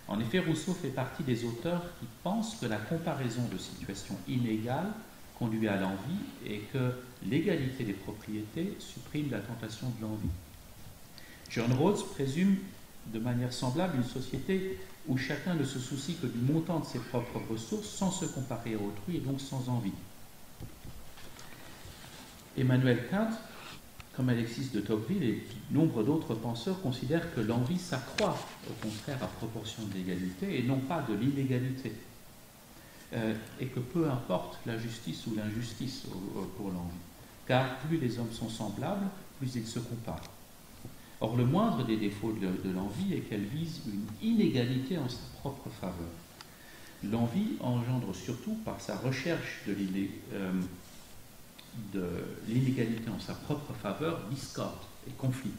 Speaker 3: En effet, Rousseau fait partie des auteurs qui pensent que la comparaison de situations inégales conduit à l'envie et que l'égalité des propriétés supprime la tentation de l'envie. John Rawls présume de manière semblable une société où chacun ne se soucie que du montant de ses propres ressources sans se comparer à autrui et donc sans envie. Emmanuel Kant, comme Alexis de Tocqueville et nombre d'autres penseurs, considèrent que l'envie s'accroît au contraire à proportion de l'égalité et non pas de l'inégalité. Et que peu importe la justice ou l'injustice pour l'envie, car plus les hommes sont semblables, plus ils se comparent. Or, le moindre des défauts de l'envie est qu'elle vise une inégalité en sa propre faveur. L'envie engendre surtout par sa recherche de l'inégalité en sa propre faveur discorde et conflit,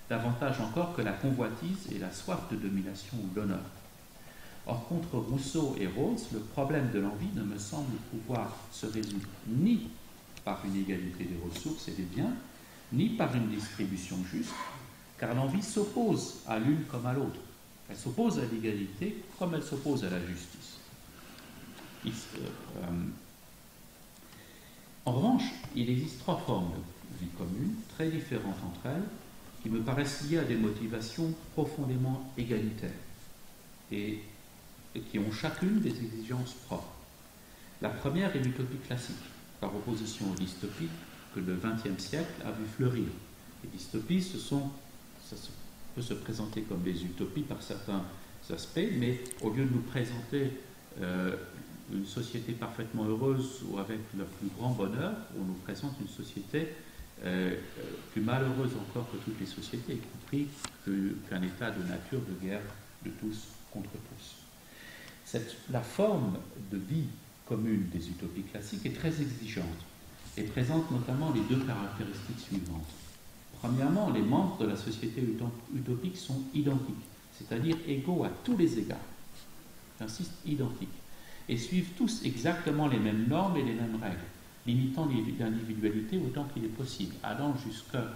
Speaker 3: davantage encore que la convoitise et la soif de domination ou l'honneur. Or, contre Rousseau et Rawls, le problème de l'envie ne me semble pouvoir se résoudre ni par une égalité des ressources et des biens, ni par une distribution juste, car l'envie s'oppose à l'une comme à l'autre. Elle s'oppose à l'égalité comme elle s'oppose à la justice. En revanche, il existe trois formes de vie commune, très différentes entre elles, qui me paraissent liées à des motivations profondément égalitaires et qui ont chacune des exigences propres. La première est l'utopie classique, par opposition aux dystopies que le XXe siècle a vu fleurir. Les dystopies, ça peut se présenter comme des utopies par certains aspects, mais au lieu de nous présenter une société parfaitement heureuse ou avec le plus grand bonheur, on nous présente une société plus malheureuse encore que toutes les sociétés, y compris qu'un état de nature de guerre de tous contre tous. La forme de vie commune des utopies classiques est très exigeante et présente notamment les deux caractéristiques suivantes. Premièrement, les membres de la société utopique sont identiques, c'est-à-dire égaux à tous les égards. J'insiste, identiques. Et suivent tous exactement les mêmes normes et les mêmes règles, limitant l'individualité autant qu'il est possible, allant jusqu'à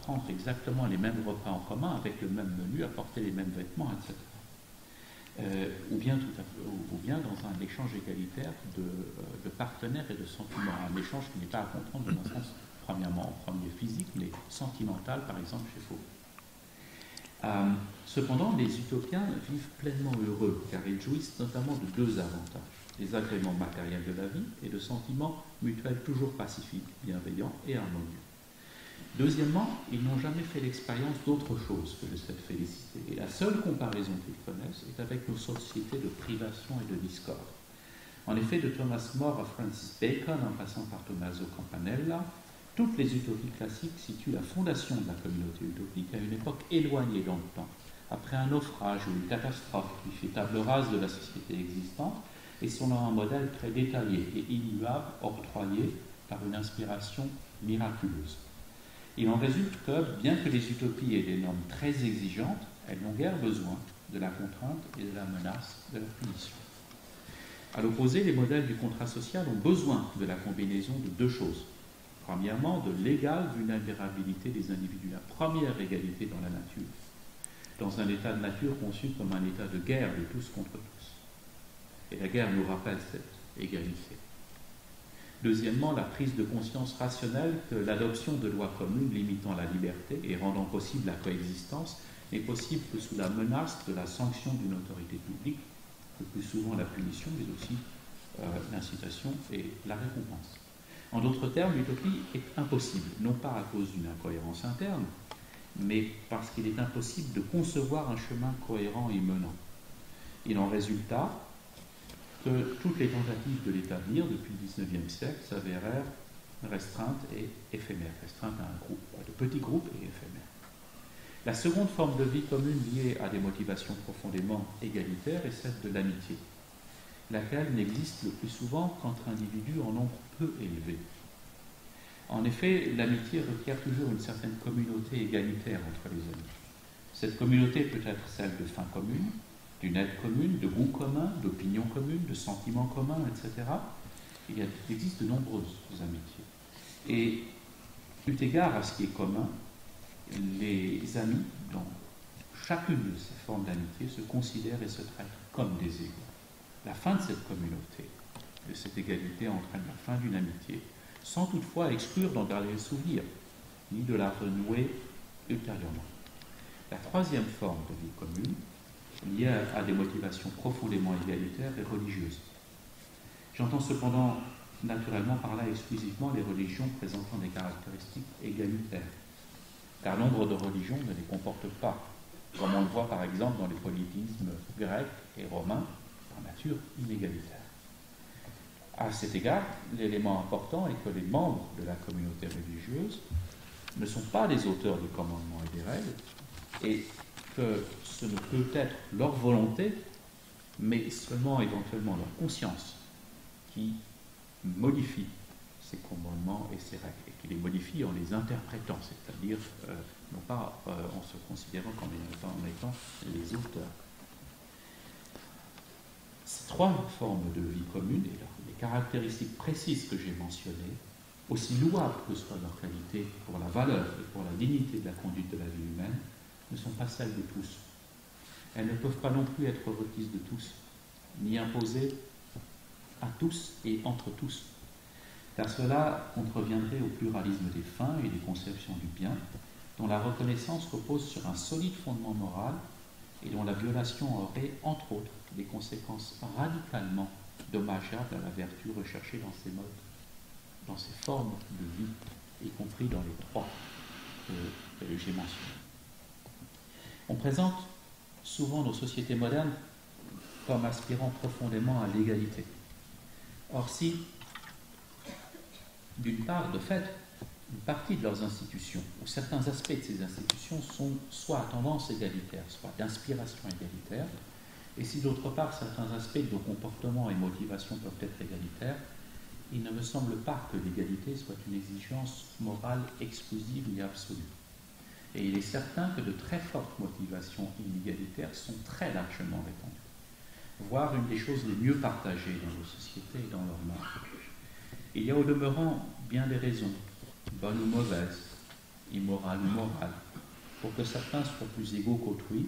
Speaker 3: prendre exactement les mêmes repas en commun avec le même menu, à porter les mêmes vêtements, etc. Ou bien dans un échange égalitaire de partenaires et de sentiments, un échange qui n'est pas à comprendre dans un sens premièrement en premier physique, mais sentimental, par exemple chez Foucault. Cependant, les utopiens vivent pleinement heureux, car ils jouissent notamment de deux avantages, les agréments matériels de la vie et de sentiments mutuels toujours pacifiques, bienveillants et harmonieux. Deuxièmement, ils n'ont jamais fait l'expérience d'autre chose que de cette félicité, et la seule comparaison qu'ils connaissent est avec nos sociétés de privation et de discorde. En effet, de Thomas More à Francis Bacon, en passant par Tommaso Campanella, toutes les utopies classiques situent la fondation de la communauté utopique à une époque éloignée dans le temps, après un naufrage ou une catastrophe qui fait table rase de la société existante, et selon un modèle très détaillé et immuable, octroyé par une inspiration miraculeuse. Il en résulte que, bien que les utopies aient des normes très exigeantes, elles n'ont guère besoin de la contrainte et de la menace de la punition. À l'opposé, les modèles du contrat social ont besoin de la combinaison de deux choses. Premièrement, de l'égale vulnérabilité des individus, la première égalité dans la nature, dans un état de nature conçu comme un état de guerre de tous contre tous. Et la guerre nous rappelle cette égalité. Deuxièmement, la prise de conscience rationnelle que l'adoption de lois communes limitant la liberté et rendant possible la coexistence n'est possible que sous la menace de la sanction d'une autorité publique, le plus souvent la punition, mais aussi l'incitation et la récompense. En d'autres termes, l'utopie est impossible, non pas à cause d'une incohérence interne, mais parce qu'il est impossible de concevoir un chemin cohérent et menant. Il en résulta que toutes les tentatives de l'établir depuis le XIXe siècle s'avérèrent restreintes et éphémères, restreintes à un groupe, à de petits groupes et éphémères. La seconde forme de vie commune liée à des motivations profondément égalitaires est celle de l'amitié, laquelle n'existe le plus souvent qu'entre individus en nombre peu élevé. En effet, l'amitié requiert toujours une certaine communauté égalitaire entre les amis. Cette communauté peut être celle de fins communes, d'une aide commune, de goûts communs, d'opinions communes, de sentiments communs, etc. Il existe de nombreuses amitiés. Et eu égard à ce qui est commun, les amis, dans chacune de ces formes d'amitié, se considèrent et se traitent comme des égaux. La fin de cette communauté, de cette égalité, entraîne la fin d'une amitié, sans toutefois exclure d'en garder le souvenir, ni de la renouer ultérieurement. La troisième forme de vie commune, liée à des motivations profondément égalitaires et religieuses. J'entends cependant naturellement par là exclusivement les religions présentant des caractéristiques égalitaires, car nombre de religions ne les comportent pas, comme on le voit par exemple dans les polythéismes grecs et romains, par nature inégalitaires. À cet égard, l'élément important est que les membres de la communauté religieuse ne sont pas les auteurs des commandements et des règles, et que ce ne peut être leur volonté, mais seulement éventuellement leur conscience qui modifie ces commandements et ces règles, et qui les modifie en les interprétant, c'est-à-dire non pas en se considérant comme étant les auteurs. Ces trois formes de vie commune et les caractéristiques précises que j'ai mentionnées, aussi louables que soit leur qualité pour la valeur et pour la dignité de la conduite de la vie humaine, ne sont pas celles de tous. Elles ne peuvent pas non plus être requises de tous, ni imposées à tous et entre tous, car cela contreviendrait au pluralisme des fins et des conceptions du bien, dont la reconnaissance repose sur un solide fondement moral et dont la violation aurait, entre autres, des conséquences radicalement dommageables à la vertu recherchée dans ces modes, dans ces formes de vie, y compris dans les trois que j'ai mentionnés. On présente souvent nos sociétés modernes comme aspirant profondément à l'égalité. Or, si, d'une part, de fait, une partie de leurs institutions, ou certains aspects de ces institutions sont soit à tendance égalitaire, soit d'inspiration égalitaire, et si d'autre part, certains aspects de nos comportements et motivations peuvent être égalitaires, il ne me semble pas que l'égalité soit une exigence morale exclusive et absolue. Et il est certain que de très fortes motivations inégalitaires sont très largement répandues, voire une des choses les mieux partagées dans nos sociétés et dans leur monde. Il y a au demeurant bien des raisons, bonnes ou mauvaises, immorales ou morales, pour que certains soient plus égaux qu'autrui,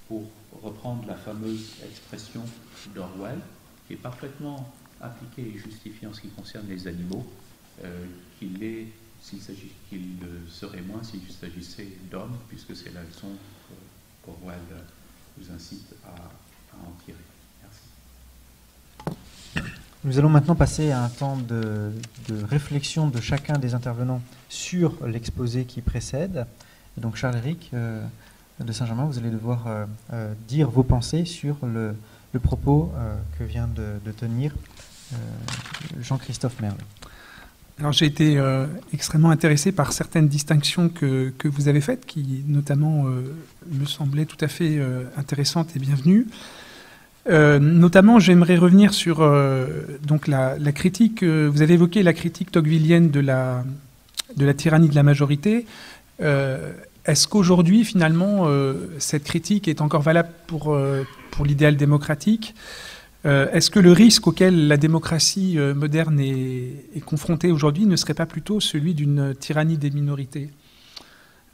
Speaker 3: pour reprendre la fameuse expression d'Orwell, qui est parfaitement appliquée et justifiée en ce qui concerne les animaux, qu'il le serait moins s'il s'agissait d'hommes, puisque c'est la leçon qu'Orwell vous incite à en tirer. Merci.
Speaker 1: Nous allons maintenant passer à un temps de réflexion de chacun des intervenants sur l'exposé qui précède. Et donc Charles-Éric de Saint-Germain, vous allez devoir dire vos pensées sur le propos que vient de tenir Jean-Christophe Merle.
Speaker 2: Alors j'ai été extrêmement intéressé par certaines distinctions que vous avez faites, qui notamment me semblaient tout à fait intéressantes et bienvenues. Notamment, j'aimerais revenir sur donc la critique. Vous avez évoqué la critique tocquevillienne de la tyrannie de la majorité. Est-ce qu'aujourd'hui, finalement, cette critique est encore valable pour l'idéal démocratique ? Est-ce que le risque auquel la démocratie moderne est confrontée aujourd'hui ne serait pas plutôt celui d'une tyrannie des minorités ?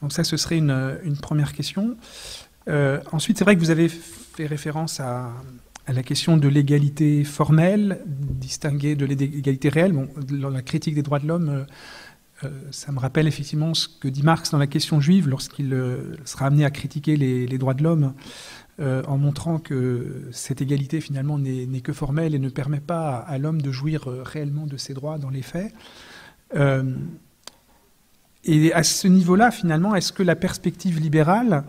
Speaker 2: Donc ça, ce serait une première question. Ensuite, c'est vrai que vous avez fait référence à la question de l'égalité formelle, distinguée de l'égalité réelle. Bon, dans la critique des droits de l'homme, ça me rappelle effectivement ce que dit Marx dans la question juive, lorsqu'il sera amené à critiquer les droits de l'homme, en montrant que cette égalité finalement n'est que formelle et ne permet pas à l'homme de jouir réellement de ses droits dans les faits. Et à ce niveau-là, finalement, est-ce que la perspective libérale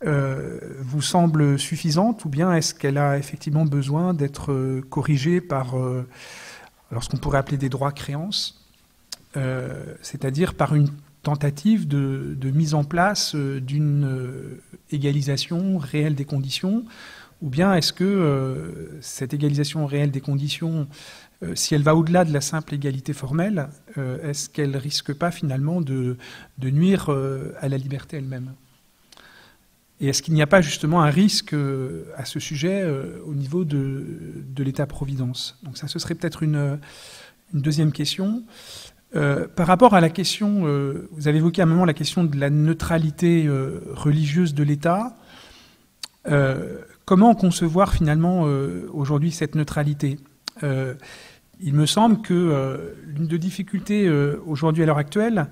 Speaker 2: vous semble suffisante, ou bien est-ce qu'elle a effectivement besoin d'être corrigée par ce qu'on pourrait appeler des droits-créances, c'est-à-dire par une tentative de mise en place d'une égalisation réelle des conditions, ou bien est-ce que cette égalisation réelle des conditions, si elle va au-delà de la simple égalité formelle, est-ce qu'elle risque pas finalement de nuire à la liberté elle-même ? Et est-ce qu'il n'y a pas justement un risque à ce sujet au niveau de l'État-providence ? Donc ça, ce serait peut-être une deuxième question. Par rapport à la question, vous avez évoqué à un moment la question de la neutralité religieuse de l'État. Comment concevoir finalement aujourd'hui cette neutralité ? Il me semble que l'une des difficultés aujourd'hui à l'heure actuelle,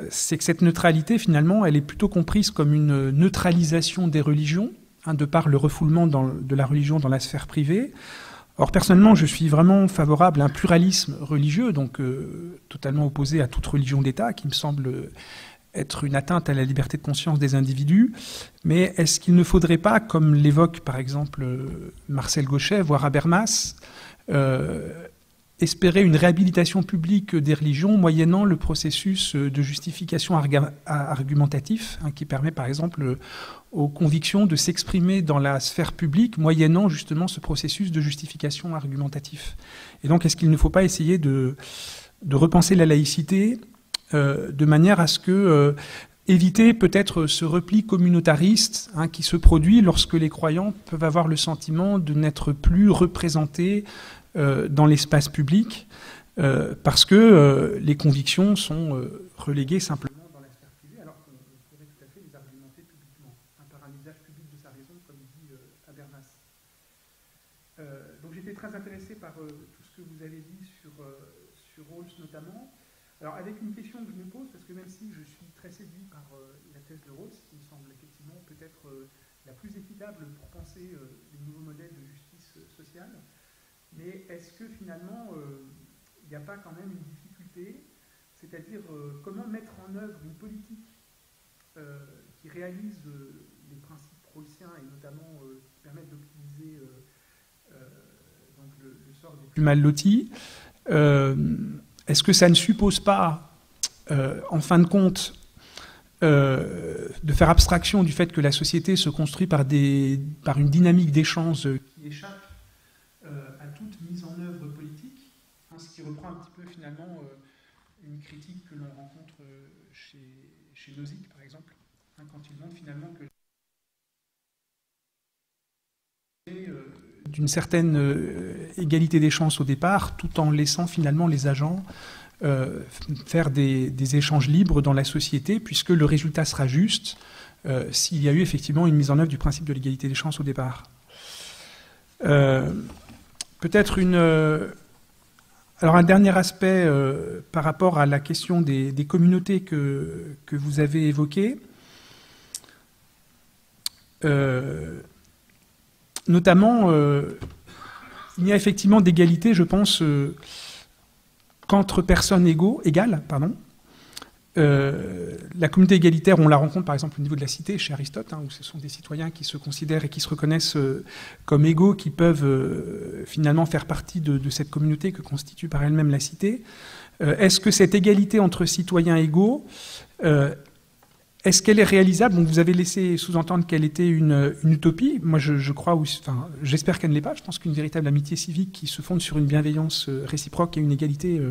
Speaker 2: c'est que cette neutralité finalement, elle est plutôt comprise comme une neutralisation des religions, de par le refoulement de la religion dans la sphère privée. Or, personnellement, je suis vraiment favorable à un pluralisme religieux, donc totalement opposé à toute religion d'État, qui me semble être une atteinte à la liberté de conscience des individus. Mais est-ce qu'il ne faudrait pas, comme l'évoque par exemple Marcel Gauchet, voire Habermas, espérer une réhabilitation publique des religions moyennant le processus de justification argumentatif, qui permet par exemple aux convictions de s'exprimer dans la sphère publique moyennant justement ce processus de justification argumentatif. Et donc est-ce qu'il ne faut pas essayer de repenser la laïcité de manière à ce que éviter peut-être ce repli communautariste qui se produit lorsque les croyants peuvent avoir le sentiment de n'être plus représentés dans l'espace public, parce que les convictions sont reléguées simplement dans la sphère privée, alors qu'on pourrait tout à fait les argumenter publiquement, par un usage public de sa raison, comme dit Habermas. Donc j'étais très intéressé par tout ce que vous avez dit sur Rawls notamment. Alors avec une question que je me pose, parce que même si je suis très séduit par la thèse de Rawls, qui me semble effectivement peut-être la plus équitable pour penser les nouveaux modèles de justice sociale, mais est-ce que finalement, il n'y a pas quand même une difficulté, c'est-à-dire comment mettre en œuvre une politique qui réalise les principes rawlsiens et notamment qui permettent d'optimiser donc le sort des plus mal lotis. Est-ce que ça ne suppose pas, en fin de compte, de faire abstraction du fait que la société se construit par une dynamique d'échange qui échappe à toute mise en œuvre politique, ce qui reprend un petit peu finalement une critique que l'on rencontre chez Nozick, par exemple, quand il montre finalement que d'une certaine égalité des chances au départ, tout en laissant finalement les agents faire des échanges libres dans la société, puisque le résultat sera juste s'il y a eu effectivement une mise en œuvre du principe de l'égalité des chances au départ. Peut-être alors un dernier aspect par rapport à la question des communautés que vous avez évoquées. Notamment, il y a effectivement d'égalité, je pense, qu'entre personnes égales. La communauté égalitaire, on la rencontre par exemple au niveau de la cité, chez Aristote, où ce sont des citoyens qui se considèrent et qui se reconnaissent comme égaux, qui peuvent finalement faire partie de cette communauté que constitue par elle-même la cité. Est-ce que cette égalité entre citoyens égaux, est-ce qu'elle est réalisable? Donc vous avez laissé sous-entendre qu'elle était une utopie. Moi, je crois, j'espère qu'elle ne l'est pas. Je pense qu'une véritable amitié civique qui se fonde sur une bienveillance réciproque et une égalité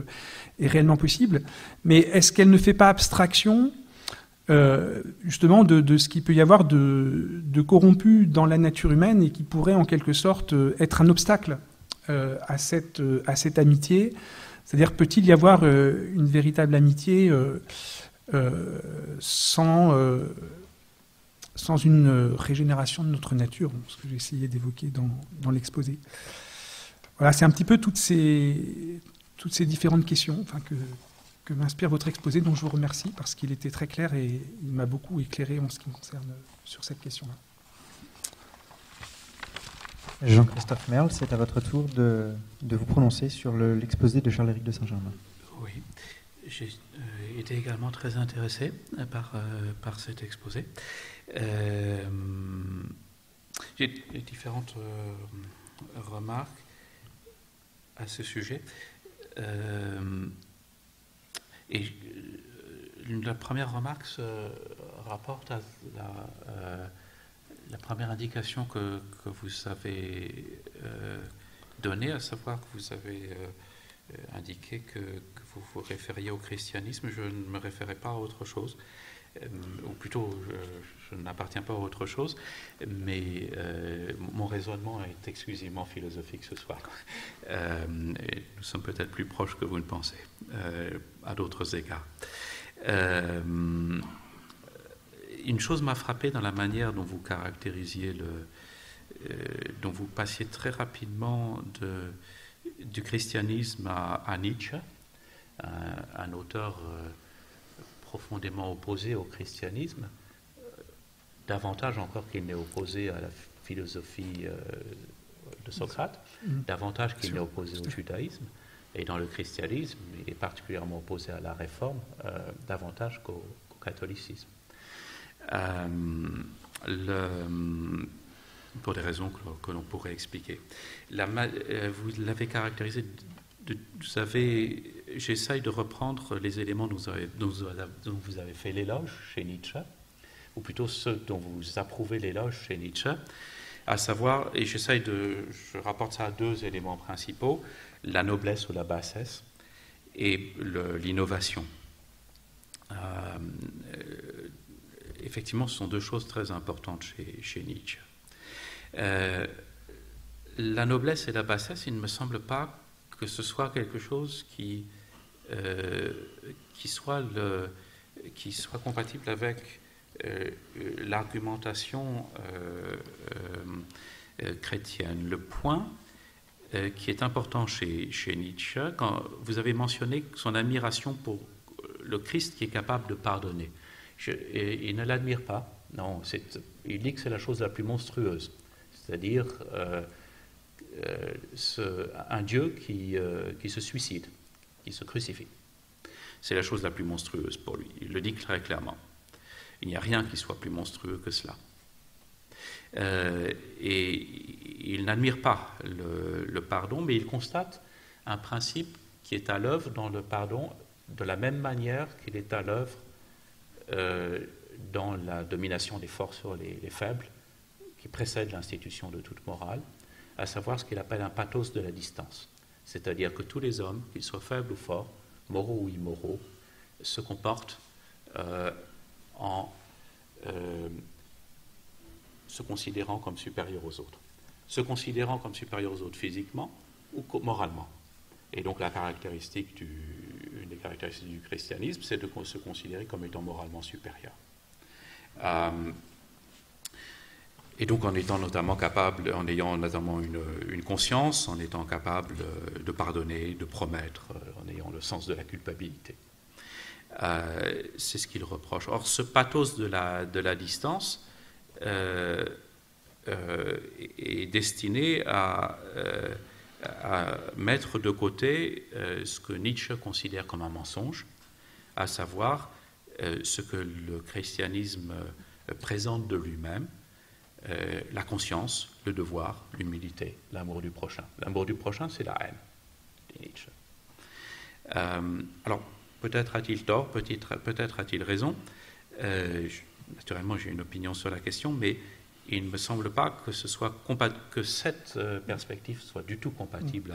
Speaker 2: est réellement possible. Mais est-ce qu'elle ne fait pas abstraction, justement, de ce qu'il peut y avoir de corrompu dans la nature humaine et qui pourrait, en quelque sorte, être un obstacle à cette amitié? C'est-à-dire, peut-il y avoir une véritable amitié sans une régénération de notre nature, ce que j'ai essayé d'évoquer dans l'exposé. Voilà, c'est un petit peu toutes ces différentes questions que m'inspire votre exposé, dont je vous remercie, parce qu'il était très clair et il m'a beaucoup éclairé en ce qui me concerne sur cette question-là.
Speaker 1: Jean-Christophe Merle, c'est à votre tour de vous prononcer sur l'exposé de Charles-Éric de Saint-Germain.
Speaker 3: Oui, j'ai été également très intéressé par cet exposé. J'ai différentes remarques à ce sujet. Et la première remarque se rapporte à la première indication que vous avez donnée, à savoir que vous avez indiqué que vous vous référiez au christianisme. Je ne me référais pas à autre chose. ou plutôt, je n'appartiens pas à autre chose, mais mon raisonnement est exclusivement philosophique ce soir. Nous sommes peut-être plus proches que vous ne pensez, à d'autres égards. Une chose m'a frappé dans la manière dont vous caractérisiez dont vous passiez très rapidement du christianisme à Nietzsche, un auteur profondément opposé au christianisme, davantage encore qu'il n'est opposé à la philosophie de Socrate, davantage qu'il n'est opposé au judaïsme, et dans le christianisme, il est particulièrement opposé à la réforme, davantage qu'au catholicisme. Pour des raisons que l'on pourrait expliquer. Vous l'avez caractérisé, j'essaye de reprendre les éléments dont vous avez fait l'éloge chez Nietzsche, ou plutôt ceux dont vous approuvez l'éloge chez Nietzsche, à savoir, et je rapporte ça à deux éléments principaux, la noblesse ou la bassesse et l'innovation. Effectivement, ce sont deux choses très importantes chez Nietzsche. La noblesse et la bassesse, il ne me semble pas que ce soit quelque chose qui soit compatible avec l'argumentation chrétienne. Le point qui est important chez Nietzsche, quand vous avez mentionné son admiration pour le Christ qui est capable de pardonner. Il ne l'admire pas, non, il dit que c'est la chose la plus monstrueuse, c'est-à-dire un Dieu qui se suicide, qui se crucifie. C'est la chose la plus monstrueuse pour lui, il le dit très clairement. Il n'y a rien qui soit plus monstrueux que cela. Et il n'admire pas le pardon, mais il constate un principe qui est à l'œuvre dans le pardon de la même manière qu'il est à l'œuvre dans la domination des forts sur les faibles, qui précède l'institution de toute morale, à savoir ce qu'il appelle un pathos de la distance. C'est-à-dire que tous les hommes, qu'ils soient faibles ou forts, moraux ou immoraux, se comportent en se considérant comme supérieurs aux autres. Se considérant comme supérieurs aux autres physiquement ou moralement. Et donc une des caractéristiques du christianisme, c'est de se considérer comme étant moralement supérieur. Et donc en étant notamment capable, en ayant notamment une conscience, en étant capable de pardonner, de promettre, en ayant le sens de la culpabilité. C'est ce qu'il reproche. Or, ce pathos de la distance est destiné à mettre de côté ce que Nietzsche considère comme un mensonge, à savoir ce que le christianisme présente de lui-même, la conscience, le devoir, l'humilité, l'amour du prochain. L'amour du prochain, c'est la haine, dit Nietzsche. Alors, peut-être a-t-il tort, peut-être a-t-il raison. Naturellement, j'ai une opinion sur la question, mais il ne me semble pas que cette perspective soit du tout compatible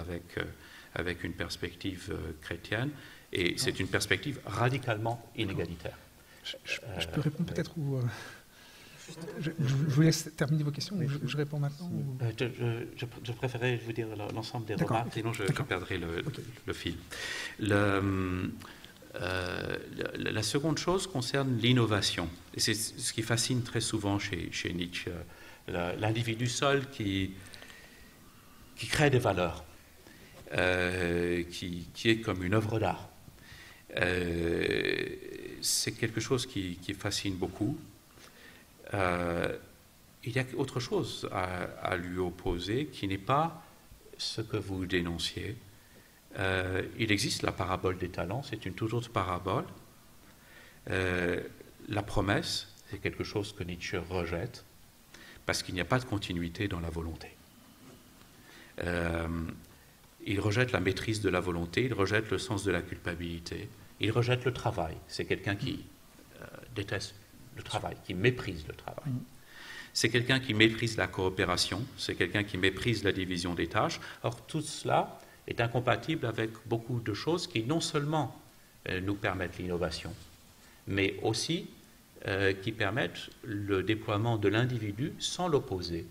Speaker 3: avec une perspective chrétienne, et c'est une perspective radicalement inégalitaire.
Speaker 2: Je peux répondre peut-être ou je vous laisse terminer vos questions, ou je réponds maintenant ou...
Speaker 3: Je préférais vous dire l'ensemble des remarques, sinon je perdrai le fil. La seconde chose concerne l'innovation. Et c'est ce qui fascine très souvent chez Nietzsche. L'individu seul qui crée des valeurs, qui est comme une œuvre d'art. C'est quelque chose qui fascine beaucoup. Il y a autre chose à lui opposer qui n'est pas ce que vous dénonciez. Il existe la parabole des talents, c'est une toute autre parabole. La promesse, c'est quelque chose que Nietzsche rejette, parce qu'il n'y a pas de continuité dans la volonté. Il rejette la maîtrise de la volonté, il rejette le sens de la culpabilité, il rejette le travail. C'est quelqu'un qui déteste le travail, qui méprise le travail. C'est quelqu'un qui méprise la coopération, c'est quelqu'un qui méprise la division des tâches. Or, tout cela est incompatible avec beaucoup de choses qui non seulement nous permettent l'innovation, mais aussi qui permettent le déploiement de l'individu sans l'opposer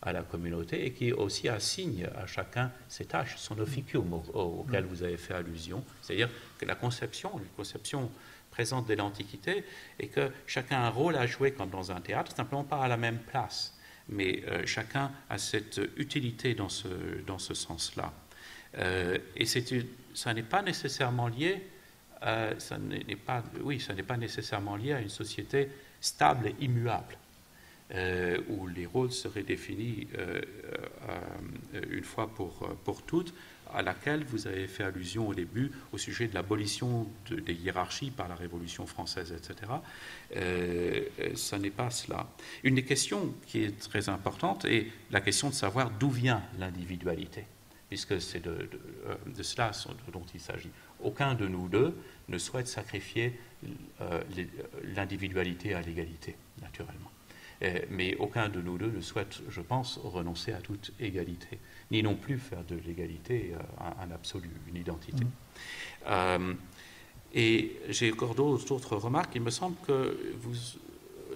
Speaker 3: à la communauté et qui aussi assigne à chacun ses tâches, son officium auquel vous avez fait allusion. C'est-à-dire que la conception présente dès l'Antiquité est que chacun a un rôle à jouer comme dans un théâtre, simplement pas à la même place, mais chacun a cette utilité dans ce sens-là. Et ça n'est pas nécessairement lié, ça n'est pas nécessairement lié à une société stable et immuable. Où les rôles seraient définis une fois pour toutes, à laquelle vous avez fait allusion au début au sujet de l'abolition des hiérarchies par la Révolution française, etc. Ce n'est pas cela. Une des questions qui est très importante est la question de savoir d'où vient l'individualité, puisque c'est de cela dont il s'agit. Aucun de nous deux ne souhaite sacrifier l'individualité à l'égalité, naturellement. Mais aucun de nous deux ne souhaite, je pense, renoncer à toute égalité, ni non plus faire de l'égalité un absolu, une identité. Et j'ai encore d'autres remarques. Il me semble que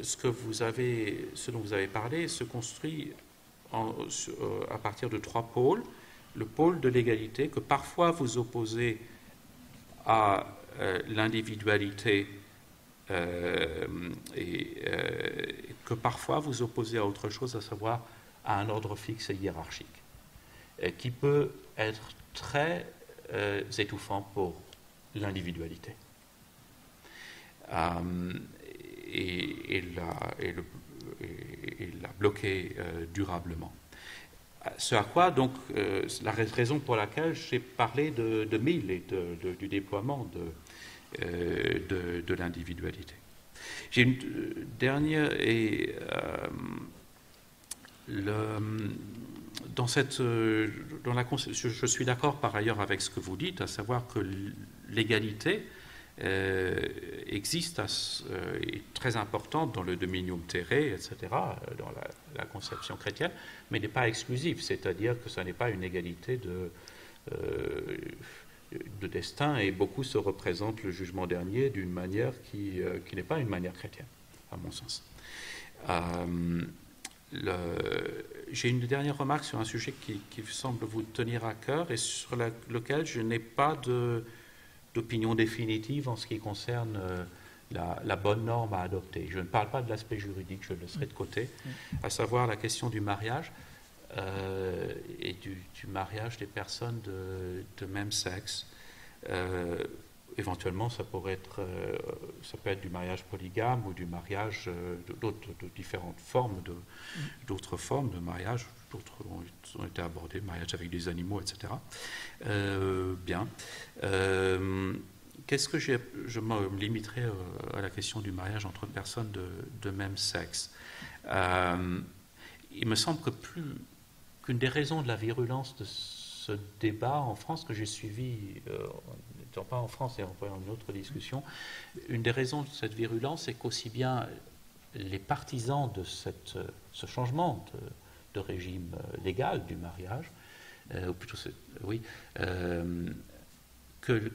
Speaker 3: ce dont vous avez parlé se construit à partir de 3 pôles. Le pôle de l'égalité, que parfois vous opposez à l'individualité et que parfois vous opposez à autre chose, à savoir à un ordre fixe et hiérarchique, qui peut être très étouffant pour l'individualité et la bloquer durablement. Ce à quoi, donc, la raison pour laquelle j'ai parlé de Mill et du déploiement de l'individualité. J'ai une dernière et je suis d'accord par ailleurs avec ce que vous dites, à savoir que l'égalité existe, est très importante dans le dominium terrae, etc., dans la conception chrétienne, mais n'est pas exclusive, c'est-à-dire que ce n'est pas une égalité de destin, et beaucoup se représentent le jugement dernier d'une manière qui n'est pas une manière chrétienne, à mon sens. J'ai une dernière remarque sur un sujet qui semble vous tenir à cœur et sur lequel je n'ai pas d'opinion définitive en ce qui concerne la bonne norme à adopter. Je ne parle pas de l'aspect juridique, je le laisserai de côté, à savoir la question du mariage et du mariage des personnes de même sexe. Éventuellement, ça peut être du mariage polygame ou du mariage de différentes formes, d'autres formes de mariage, d'autres ont été abordées, mariage avec des animaux, etc. Bien. Qu'est-ce que je me limiterai à la question du mariage entre personnes de même sexe. Il me semble qu'une des raisons de la virulence de ce débat en France, que j'ai suivi, n'étant pas en France et en une autre discussion, une des raisons de cette virulence, c'est qu'aussi bien les partisans de ce changement de régime légal du mariage, ou plutôt, que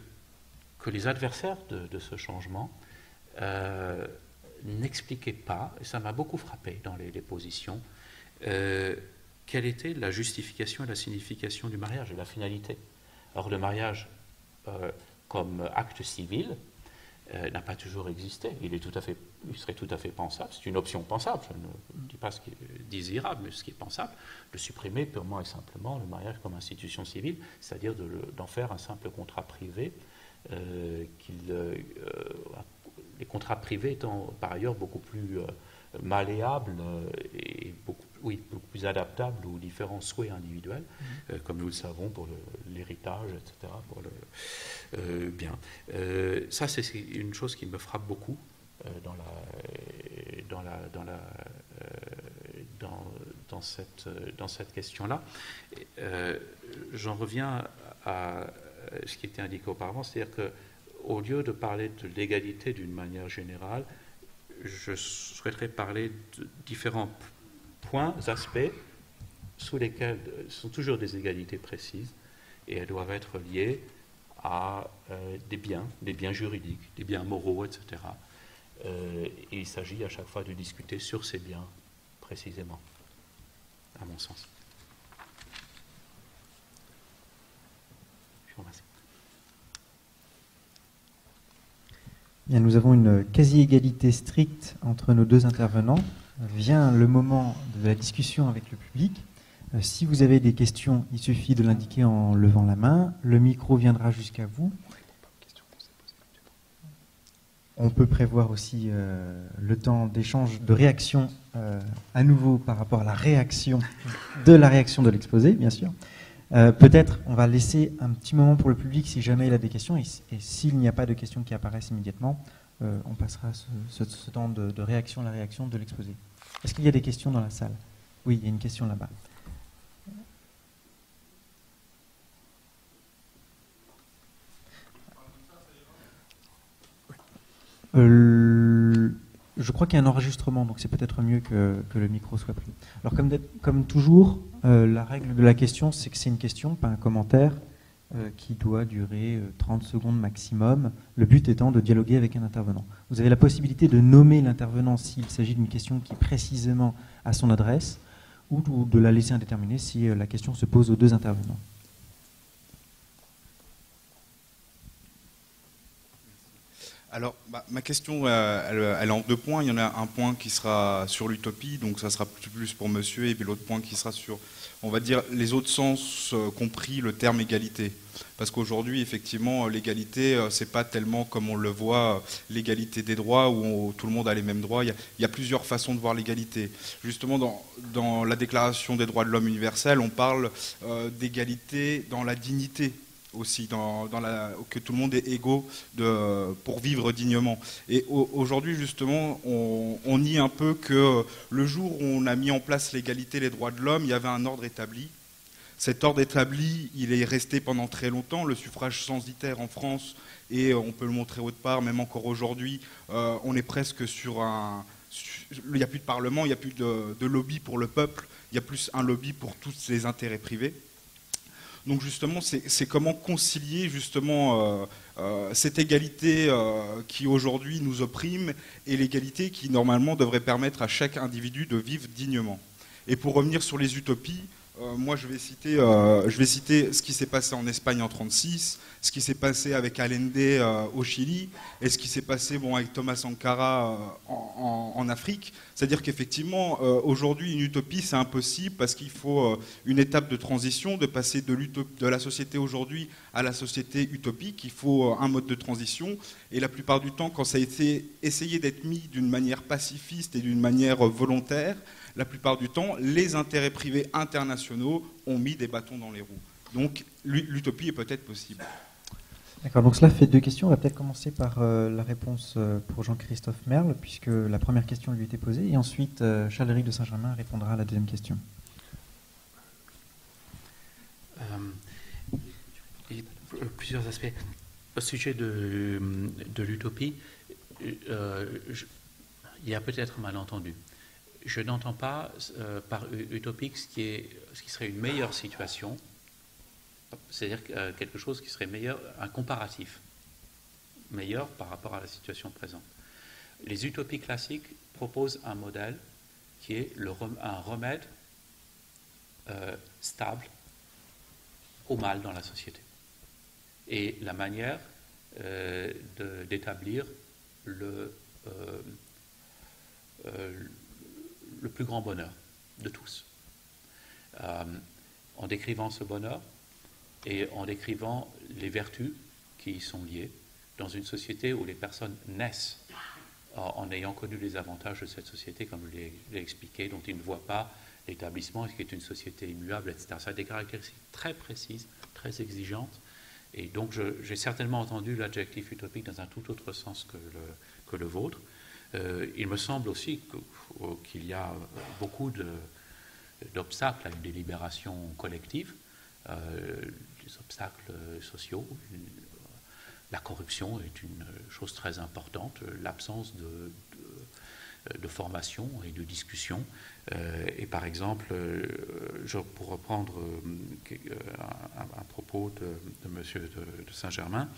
Speaker 3: les adversaires de ce changement n'expliquaient pas, et ça m'a beaucoup frappé dans les positions, quelle était la justification et la signification du mariage et la finalité. Or, le mariage comme acte civil n'a pas toujours existé. Il serait tout à fait pensable, c'est une option pensable, je ne dis pas ce qui est désirable, mais ce qui est pensable, de supprimer purement et simplement le mariage comme institution civile, c'est-à-dire d'en faire un simple contrat privé, les contrats privés étant par ailleurs beaucoup plus malléables et beaucoup plus adaptables aux différents souhaits individuels, comme nous le savons pour l'héritage, etc. Ça, c'est une chose qui me frappe beaucoup dans cette question-là. J'en reviens à ce qui était indiqué auparavant, c'est-à-dire qu'au lieu de parler de l'égalité d'une manière générale, je souhaiterais parler de différents aspects sous lesquels sont toujours des égalités précises et elles doivent être liées à des biens juridiques, des biens moraux, etc., Il s'agit à chaque fois de discuter sur ces biens précisément, à mon sens. Je vous remercie.
Speaker 1: Bien, nous avons une quasi-égalité stricte entre nos deux intervenants. Vient le moment de la discussion avec le public. Si vous avez des questions, il suffit de l'indiquer en levant la main. Le micro viendra jusqu'à vous. On peut prévoir aussi le temps d'échange, de réaction à nouveau par rapport à la réaction de l'exposé, bien sûr. Peut-être on va laisser un petit moment pour le public si jamais il a des questions. Et s'il n'y a pas de questions qui apparaissent immédiatement, on passera ce temps de réaction à la réaction de l'exposé. Est-ce qu'il y a des questions dans la salle? Oui, il y a une question là-bas. Je crois qu'il y a un enregistrement, donc c'est peut-être mieux que le micro soit pris. Alors comme toujours, la règle de la question, c'est que c'est une question, pas un commentaire, qui doit durer 30 secondes maximum, le but étant de dialoguer avec un intervenant. Vous avez la possibilité de nommer l'intervenant s'il s'agit d'une question qui est précisément à son adresse, ou de la laisser indéterminée si la question se pose aux deux intervenants.
Speaker 4: Alors, ma question, elle est en 2 points. Il y en a un point qui sera sur l'utopie, donc ça sera plus pour monsieur, et puis l'autre point qui sera sur, on va dire, les autres sens, compris le terme égalité. Parce qu'aujourd'hui, effectivement, l'égalité, c'est pas tellement comme on le voit, l'égalité des droits, où tout le monde a les mêmes droits. Il y a plusieurs façons de voir l'égalité. Justement, dans la Déclaration des droits de l'homme universelle, on parle d'égalité dans la dignité aussi, que tout le monde est égaux pour vivre dignement. Et aujourd'hui, justement, on nie un peu que le jour où on a mis en place l'égalité, les droits de l'homme, il y avait un ordre établi. Cet ordre établi, il est resté pendant très longtemps. Le suffrage censitaire en France, et on peut le montrer autre part, même encore aujourd'hui, on est presque sur un... Il n'y a plus de parlement, il n'y a plus de lobby pour le peuple, il y a plus un lobby pour tous les intérêts privés. Donc justement, c'est comment concilier justement cette égalité qui aujourd'hui nous opprime et l'égalité qui normalement devrait permettre à chaque individu de vivre dignement. Et pour revenir sur les utopies, moi je vais citer ce qui s'est passé en Espagne en 1936, ce qui s'est passé avec Allende au Chili et ce qui s'est passé avec Thomas Sankara en Afrique. C'est-à-dire qu'effectivement, aujourd'hui, une utopie, c'est impossible parce qu'il faut une étape de transition, de passer de la société aujourd'hui à la société utopique. Il faut un mode de transition. Et la plupart du temps, quand ça a été essayé d'être mis d'une manière pacifiste et d'une manière volontaire, la plupart du temps, les intérêts privés internationaux ont mis des bâtons dans les roues. Donc, l'utopie est peut-être possible.
Speaker 1: D'accord, donc cela fait 2 questions. On va peut-être commencer par la réponse pour Jean-Christophe Merle, puisque la première question lui était posée, et ensuite Charles-Éric de Saint-Germain répondra à la deuxième question.
Speaker 3: Plusieurs aspects. Au sujet de l'utopie, il y a peut-être un malentendu. Je n'entends pas par utopique ce qui serait une meilleure situation, c'est-à-dire quelque chose qui serait meilleur, un comparatif meilleur par rapport à la situation présente. Les utopies classiques proposent un modèle qui est un remède stable au mal dans la société et la manière d'établir le plus grand bonheur de tous. En décrivant ce bonheur et en décrivant les vertus qui y sont liées dans une société où les personnes naissent en ayant connu les avantages de cette société, comme je l'ai expliqué, dont ils ne voient pas l'établissement, qui est une société immuable, etc. Ça a des caractéristiques très précises, très exigeantes, et donc j'ai certainement entendu l'adjectif utopique dans un tout autre sens que le vôtre. Il me semble aussi qu'il y a beaucoup d'obstacles à une délibération collective, des obstacles sociaux. La corruption est une chose très importante, l'absence de formation et de discussion. Et par exemple, pour reprendre un propos de M. de Saint-Germain,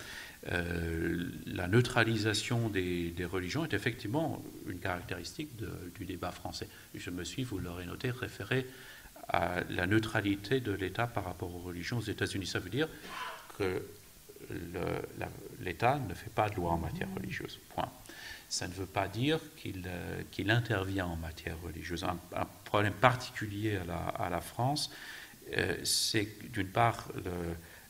Speaker 3: la neutralisation des religions est effectivement une caractéristique du débat français. Je me suis, vous l'aurez noté, référé à la neutralité de l'État par rapport aux religions aux États-Unis. Ça veut dire que l'État ne fait pas de loi en matière religieuse. Point. Ça ne veut pas dire qu'il intervient en matière religieuse. Un problème particulier à la France, c'est d'une part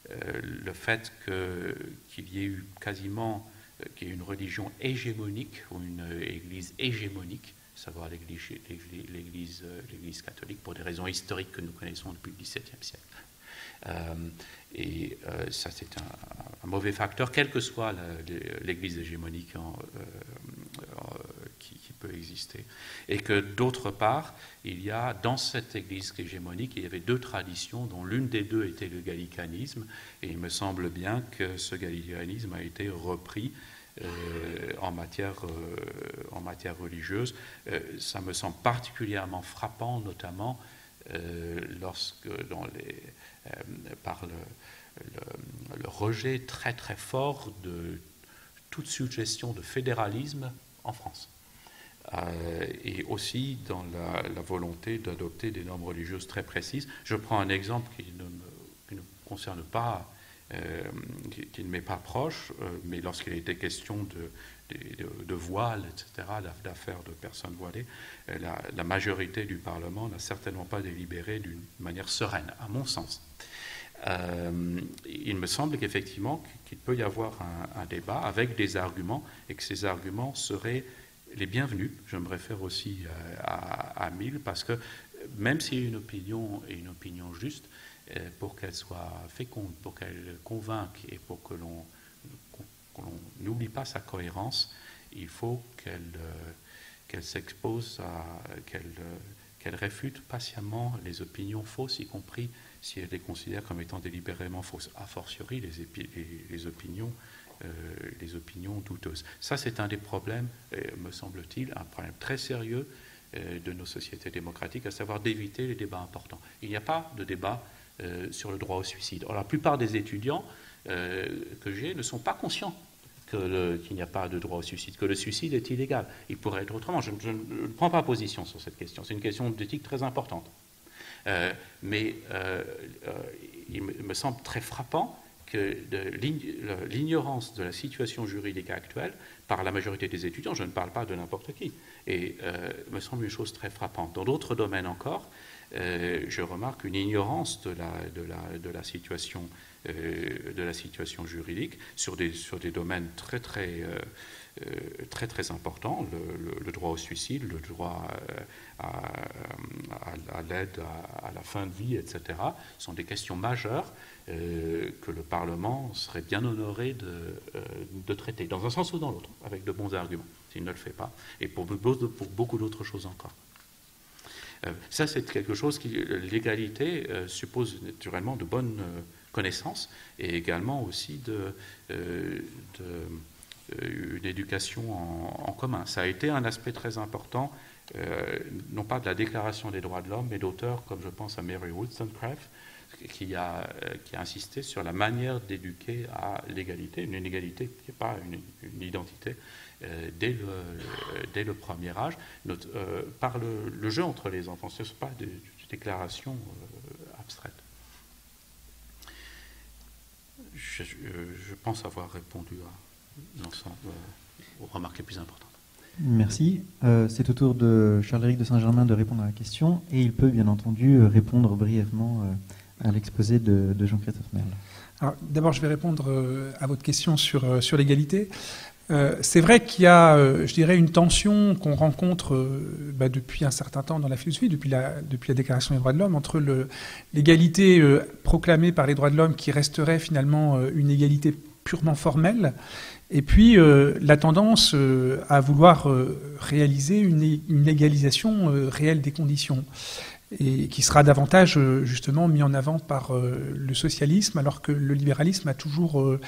Speaker 3: le fait qu'il y ait eu quasiment qu'il y ait une religion hégémonique ou une église hégémonique, savoir l'église catholique, pour des raisons historiques que nous connaissons depuis le XVIIe siècle. Ça, c'est un mauvais facteur, quelle que soit l'église hégémonique qui peut exister. Et que d'autre part, il y a dans cette église hégémonique, il y avait deux traditions, dont l'une des deux était le gallicanisme, et il me semble bien que ce gallicanisme a été repris en matière religieuse. Ça me semble particulièrement frappant, notamment lorsque par le rejet très très fort de toute suggestion de fédéralisme en France. Et aussi dans la volonté d'adopter des normes religieuses très précises. Je prends un exemple qui ne concerne pas, qui ne m'est pas proche, mais lorsqu'il était question de voile, etc., d'affaires de personnes voilées, la majorité du Parlement n'a certainement pas délibéré d'une manière sereine, à mon sens. Il me semble qu'effectivement qu'il peut y avoir un débat avec des arguments et que ces arguments seraient les bienvenus. Je me réfère aussi à Mill, parce que même si une opinion est une opinion juste, pour qu'elle soit féconde, pour qu'elle convainque et pour que l'on n'oublie pas sa cohérence, il faut qu'elle s'expose qu'elle réfute patiemment les opinions fausses, y compris si elle les considère comme étant délibérément fausses, a fortiori les opinions douteuses. Ça, c'est un des problèmes, me semble-t-il, un problème très sérieux de nos sociétés démocratiques, à savoir d'éviter les débats importants. Il n'y a pas de débat sur le droit au suicide. Alors, la plupart des étudiants que j'ai ne sont pas conscients qu'il n'y a pas de droit au suicide, que le suicide est illégal. Il pourrait être autrement. Je ne prends pas position sur cette question. C'est une question d'éthique très importante. Mais il me semble très frappant que l'ignorance de la situation juridique actuelle par la majorité des étudiants, je ne parle pas de n'importe qui, et me semble une chose très frappante. Dans d'autres domaines encore, je remarque une ignorance de la situation juridique sur des domaines très importants, le droit au suicide, le droit à l'aide à la fin de vie, etc., sont des questions majeures que le Parlement serait bien honoré de traiter, dans un sens ou dans l'autre, avec de bons arguments, s'il ne le fait pas, et pour beaucoup d'autres choses encore. Ça, c'est quelque chose qui, l'égalité, suppose naturellement de bonnes connaissances et également aussi une éducation en commun. Ça a été un aspect très important, non pas de la Déclaration des droits de l'homme, mais d'auteurs comme je pense à Mary Wollstonecraft, qui a insisté sur la manière d'éduquer à l'égalité, une égalité qui n'est pas une identité, dès le premier âge, par le jeu entre les enfants. Ce ne sont pas des déclarations abstraites. Je pense avoir répondu à l'ensemble, aux remarques les plus importantes.
Speaker 1: Merci. C'est au tour de Charles-Éric de Saint-Germain de répondre à la question, et il peut bien entendu répondre brièvement à l'exposé de Jean-Christophe Merle.
Speaker 2: Alors, d'abord, je vais répondre à votre question sur l'égalité. C'est vrai qu'il y a, je dirais, une tension qu'on rencontre depuis un certain temps dans la philosophie, depuis la Déclaration des droits de l'homme, entre l'égalité proclamée par les droits de l'homme qui resterait finalement une égalité purement formelle, et puis la tendance à vouloir réaliser une égalisation réelle des conditions, et qui sera davantage justement mis en avant par le socialisme, alors que le libéralisme a toujours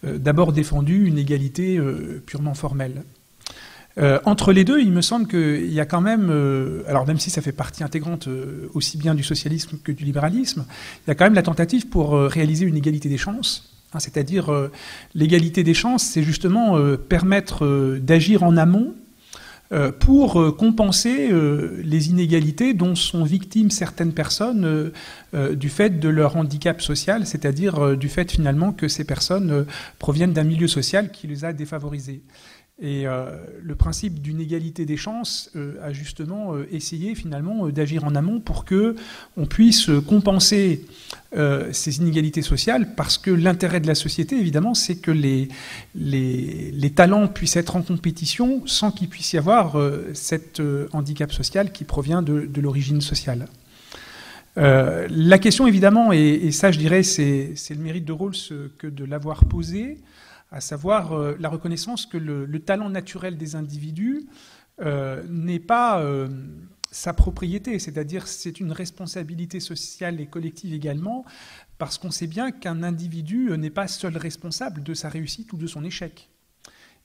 Speaker 2: d'abord défendu une égalité purement formelle. Entre les deux, il me semble qu'il y a quand même, alors même si ça fait partie intégrante aussi bien du socialisme que du libéralisme, il y a quand même la tentative pour réaliser une égalité des chances. Hein, c'est-à-dire l'égalité des chances, c'est justement permettre d'agir en amont pour compenser les inégalités dont sont victimes certaines personnes du fait de leur handicap social, c'est-à-dire du fait finalement que ces personnes proviennent d'un milieu social qui les a défavorisées. Et le principe d'une égalité des chances a justement essayé finalement d'agir en amont pour que on puisse compenser ces inégalités sociales, parce que l'intérêt de la société, évidemment, c'est que les talents puissent être en compétition sans qu'il puisse y avoir cet handicap social qui provient de l'origine sociale. La question, évidemment, et ça, je dirais, c'est le mérite de Rawls que de l'avoir posé, à savoir la reconnaissance que le talent naturel des individus n'est pas sa propriété, c'est-à-dire c'est une responsabilité sociale et collective également, parce qu'on sait bien qu'un individu n'est pas seul responsable de sa réussite ou de son échec.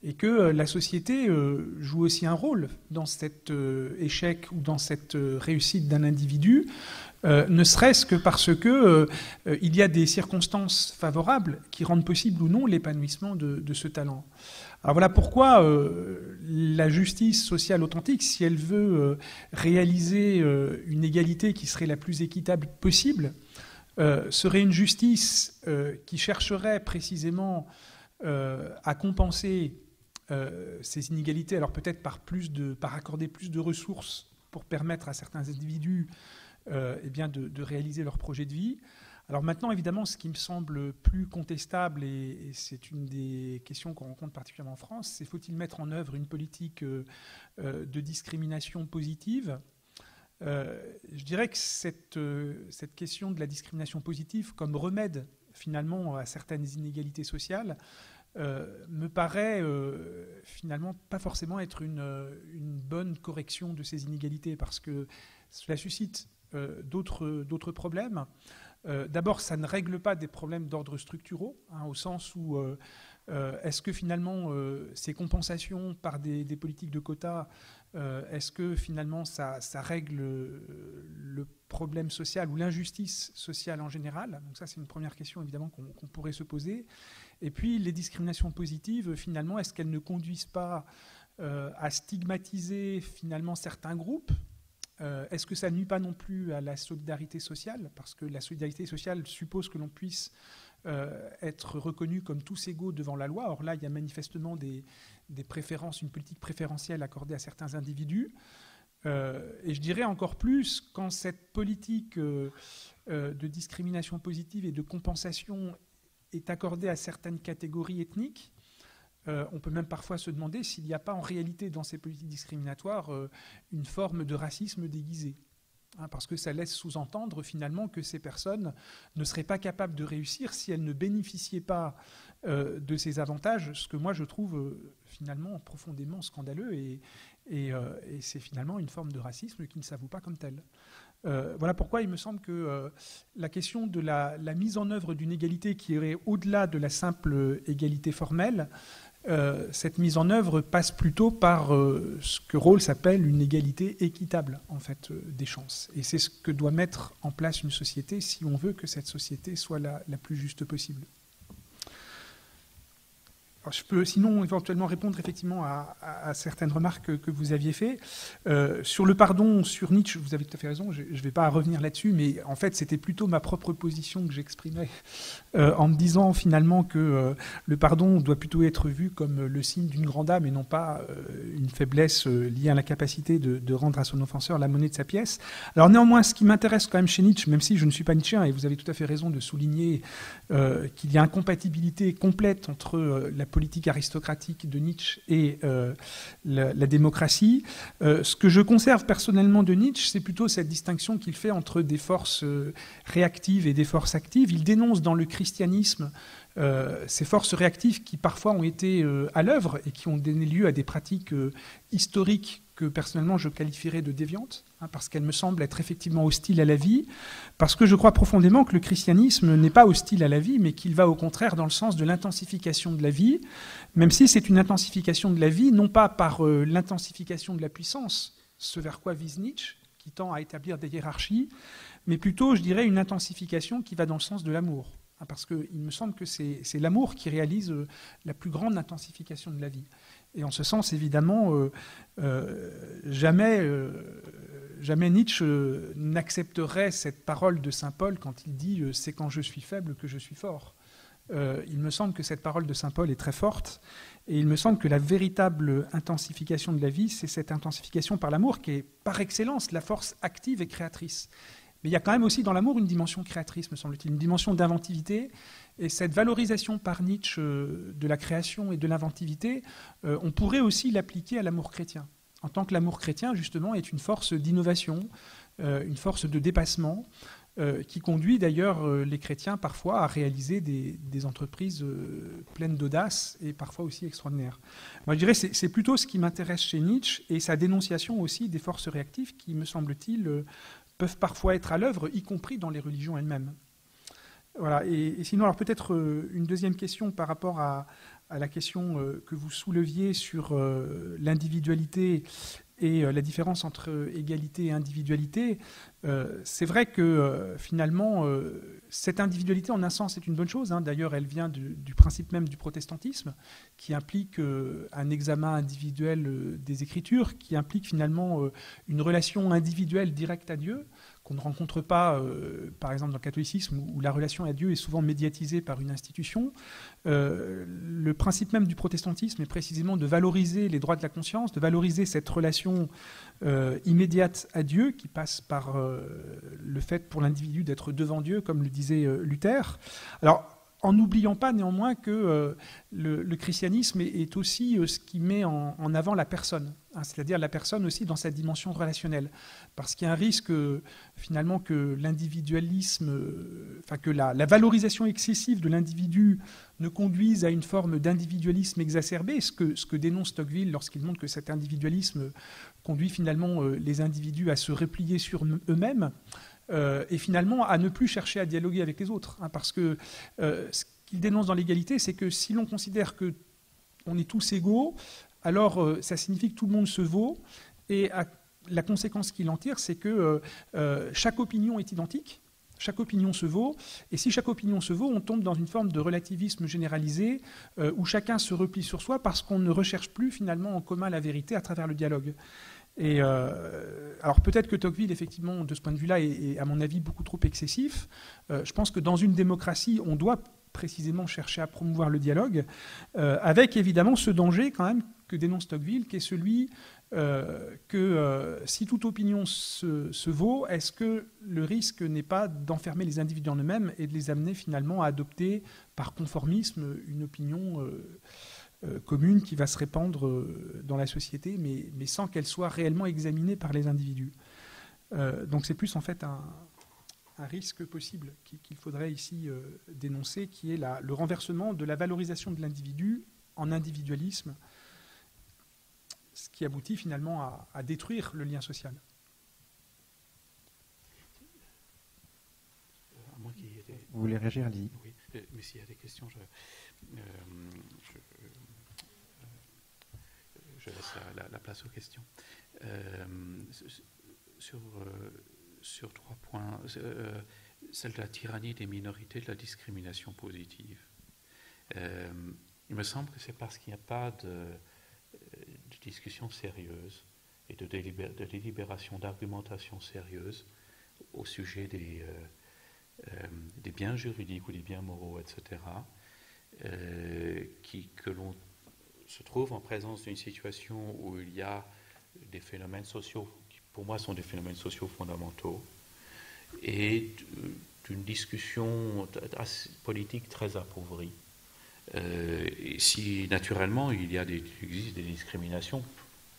Speaker 2: Et que la société joue aussi un rôle dans cet échec ou dans cette réussite d'un individu, ne serait-ce que parce que il y a des circonstances favorables qui rendent possible ou non l'épanouissement de ce talent. Alors voilà pourquoi la justice sociale authentique, si elle veut réaliser une égalité qui serait la plus équitable possible, serait une justice qui chercherait précisément à compenser ces inégalités, alors peut-être par accorder plus de ressources pour permettre à certains individus de réaliser leur projet de vie. Alors maintenant, évidemment, ce qui me semble plus contestable, et c'est une des questions qu'on rencontre particulièrement en France, c'est faut-il mettre en œuvre une politique de discrimination positive ? Je dirais que cette question de la discrimination positive comme remède finalement à certaines inégalités sociales me paraît finalement pas forcément être une bonne correction de ces inégalités, parce que cela suscite d'autres problèmes. D'abord, ça ne règle pas des problèmes d'ordre structuraux, hein, au sens où est-ce que finalement ces compensations par des politiques de quotas, est-ce que finalement ça règle le problème social ou l'injustice sociale en général? Donc ça, c'est une première question évidemment qu'on pourrait se poser. Et puis les discriminations positives, finalement, est-ce qu'elles ne conduisent pas à stigmatiser finalement certains groupes? Est-ce que ça ne nuit pas non plus à la solidarité sociale? Parce que la solidarité sociale suppose que l'on puisse être reconnu comme tous égaux devant la loi. Or là, il y a manifestement des préférences, une politique préférentielle accordée à certains individus. Et je dirais encore plus, quand cette politique de discrimination positive et de compensation est accordée à certaines catégories ethniques, on peut même parfois se demander s'il n'y a pas en réalité dans ces politiques discriminatoires une forme de racisme déguisé. Hein, parce que ça laisse sous-entendre finalement que ces personnes ne seraient pas capables de réussir si elles ne bénéficiaient pas de ces avantages, ce que moi je trouve finalement profondément scandaleux, et c'est finalement une forme de racisme qui ne s'avoue pas comme tel. Voilà pourquoi il me semble que la question de la mise en œuvre d'une égalité qui irait au-delà de la simple égalité formelle, cette mise en œuvre passe plutôt par ce que Rawls appelle une égalité équitable en fait, des chances. Et c'est ce que doit mettre en place une société si on veut que cette société soit la plus juste possible. Alors, je peux sinon éventuellement répondre effectivement à certaines remarques que vous aviez faites. Sur le pardon, sur Nietzsche, vous avez tout à fait raison, je ne vais pas revenir là-dessus, mais en fait c'était plutôt ma propre position que j'exprimais en me disant finalement que le pardon doit plutôt être vu comme le signe d'une grande âme et non pas une faiblesse liée à l'incapacité de rendre à son offenseur la monnaie de sa pièce. Alors néanmoins, ce qui m'intéresse quand même chez Nietzsche, même si je ne suis pas nietzschéen, et vous avez tout à fait raison de souligner qu'il y a incompatibilité complète entre la politique aristocratique de Nietzsche et la démocratie. Ce que je conserve personnellement de Nietzsche, c'est plutôt cette distinction qu'il fait entre des forces réactives et des forces actives. Il dénonce dans le christianisme ces forces réactives qui parfois ont été à l'œuvre et qui ont donné lieu à des pratiques historiques que personnellement je qualifierais de déviantes, parce qu'elles me semblent être effectivement hostiles à la vie, parce que je crois profondément que le christianisme n'est pas hostile à la vie, mais qu'il va au contraire dans le sens de l'intensification de la vie, même si c'est une intensification de la vie, non pas par l'intensification de la puissance, ce vers quoi vise Nietzsche, qui tend à établir des hiérarchies, mais plutôt, je dirais, une intensification qui va dans le sens de l'amour. Parce qu'il me semble que c'est l'amour qui réalise la plus grande intensification de la vie. Et en ce sens, évidemment, jamais Nietzsche n'accepterait cette parole de saint Paul quand il dit « c'est quand je suis faible que je suis fort ». Il me semble que cette parole de saint Paul est très forte, et il me semble que la véritable intensification de la vie, c'est cette intensification par l'amour qui est par excellence la force active et créatrice. Mais il y a quand même aussi dans l'amour une dimension créatrice, me semble-t-il, une dimension d'inventivité. Et cette valorisation par Nietzsche de la création et de l'inventivité, on pourrait aussi l'appliquer à l'amour chrétien. En tant que l'amour chrétien, justement, est une force d'innovation, une force de dépassement, qui conduit d'ailleurs les chrétiens parfois à réaliser des entreprises pleines d'audace et parfois aussi extraordinaires. Moi, je dirais que c'est plutôt ce qui m'intéresse chez Nietzsche et sa dénonciation aussi des forces réactives qui, me semble-t-il, peuvent parfois être à l'œuvre, y compris dans les religions elles-mêmes. Voilà. Et sinon, alors peut-être une deuxième question par rapport à la question que vous souleviez sur l'individualité et la différence entre égalité et individualité. C'est vrai que finalement, cette individualité, en un sens, est une bonne chose. D'ailleurs, elle vient du principe même du protestantisme, qui implique un examen individuel des Écritures, qui implique finalement une relation individuelle directe à Dieu, qu'on ne rencontre pas, par exemple, dans le catholicisme, où la relation à Dieu est souvent médiatisée par une institution. Le principe même du protestantisme est précisément de valoriser les droits de la conscience, de valoriser cette relation immédiate à Dieu, qui passe par le fait pour l'individu d'être devant Dieu, comme le disait Luther. Alors, en n'oubliant pas néanmoins que le christianisme est aussi ce qui met en avant la personne, c'est-à-dire la personne aussi dans sa dimension relationnelle. Parce qu'il y a un risque finalement que l'individualisme, que la valorisation excessive de l'individu ne conduise à une forme d'individualisme exacerbé, ce que dénonce Tocqueville lorsqu'il montre que cet individualisme conduit finalement les individus à se replier sur eux-mêmes, et finalement à ne plus chercher à dialoguer avec les autres. Parce que ce qu'il dénonce dans l'égalité, c'est que si l'on considère qu'on est tous égaux, alors ça signifie que tout le monde se vaut, et la conséquence qu'il en tire, c'est que chaque opinion est identique, chaque opinion se vaut, et si chaque opinion se vaut, on tombe dans une forme de relativisme généralisé, où chacun se replie sur soi parce qu'on ne recherche plus finalement en commun la vérité à travers le dialogue. Et alors peut-être que Tocqueville, effectivement, de ce point de vue-là, est à mon avis beaucoup trop excessif. Je pense que dans une démocratie, on doit précisément chercher à promouvoir le dialogue, avec évidemment ce danger quand même que dénonce Tocqueville, qui est celui que si toute opinion se vaut, est-ce que le risque n'est pas d'enfermer les individus en eux-mêmes et de les amener finalement à adopter par conformisme une opinion commune qui va se répandre dans la société, mais sans qu'elle soit réellement examinée par les individus. Donc c'est plus en fait un risque possible qu'il faudrait ici dénoncer, qui est le renversement de la valorisation de l'individu en individualisme, ce qui aboutit finalement à détruire le lien social.
Speaker 1: Vous voulez réagir, allez-y.
Speaker 3: Oui, mais s'il y a des questions, je laisse la place aux questions. Sur 3 points, celle de la tyrannie des minorités, de la discrimination positive. Il me semble que c'est parce qu'il n'y a pas de discussion sérieuse et de délibération, d'argumentation sérieuse au sujet des biens juridiques ou des biens moraux, etc., que l'on se trouve en présence d'une situation où il y a des phénomènes sociaux qui, pour moi, sont des phénomènes sociaux fondamentaux, et d'une discussion politique très appauvrie. Et si, naturellement, il existe des discriminations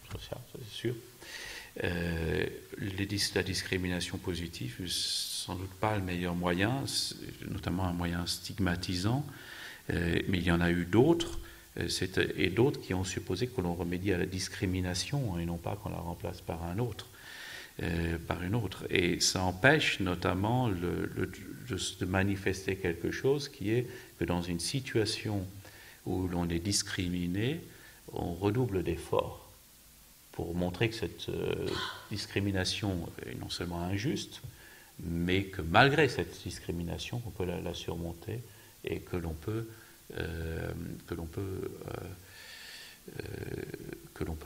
Speaker 3: sociales, c'est sûr, la discrimination positive n'est sans doute pas le meilleur moyen, notamment un moyen stigmatisant, Mais il y en a eu d'autres, et d'autres qui ont supposé que l'on remédie à la discrimination et non pas qu'on la remplace par un autre. Par une autre. Et ça empêche notamment de manifester quelque chose qui est que dans une situation où l'on est discriminé, on redouble d'efforts pour montrer que cette discrimination est non seulement injuste, mais que malgré cette discrimination, on peut la surmonter et que l'on peut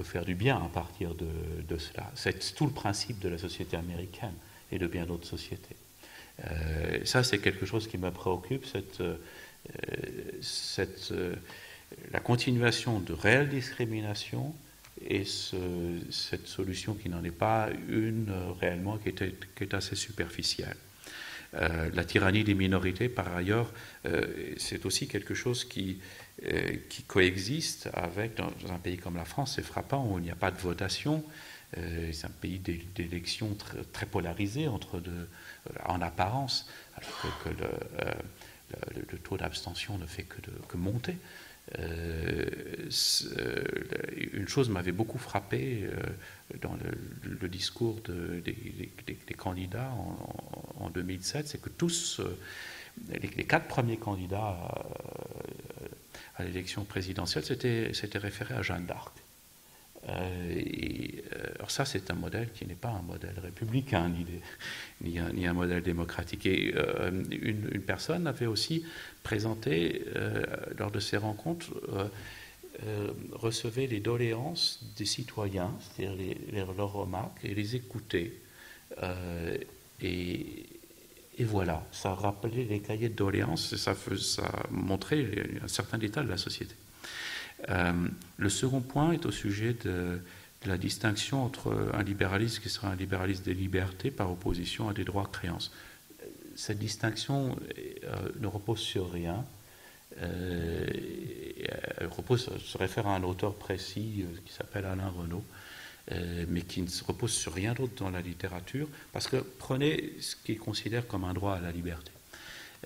Speaker 3: faire du bien à partir de cela. C'est tout le principe de la société américaine et de bien d'autres sociétés. Ça, c'est quelque chose qui me préoccupe, la continuation de réelle discrimination et cette solution qui n'en est pas une réellement, qui est assez superficielle. La tyrannie des minorités, par ailleurs, c'est aussi quelque chose qui coexiste avec, dans un pays comme la France, c'est frappant, où il n'y a pas de votation. C'est un pays d'élections très polarisé en apparence, alors que le taux d'abstention ne fait que monter. Une chose m'avait beaucoup frappé dans le discours des candidats en 2007, c'est que tous, les 4 premiers candidats à l'élection présidentielle s'étaient référés à Jeanne d'Arc. Alors ça, c'est un modèle qui n'est pas un modèle républicain, ni un modèle démocratique. Et une personne avait aussi présenté, lors de ces rencontres, recevait les doléances des citoyens, c'est-à-dire leurs remarques, et les écouter. Et voilà, ça rappelait les cahiers de doléances, et ça montrait un certain état de la société. Le second point est au sujet de la distinction entre un libéralisme qui serait un libéralisme des libertés par opposition à des droits de créance. Cette distinction ne repose sur rien. Elle se réfère à un auteur précis qui s'appelle Alain Renaud, mais qui ne se repose sur rien d'autre dans la littérature, parce que prenez ce qu'il considère comme un droit à la liberté.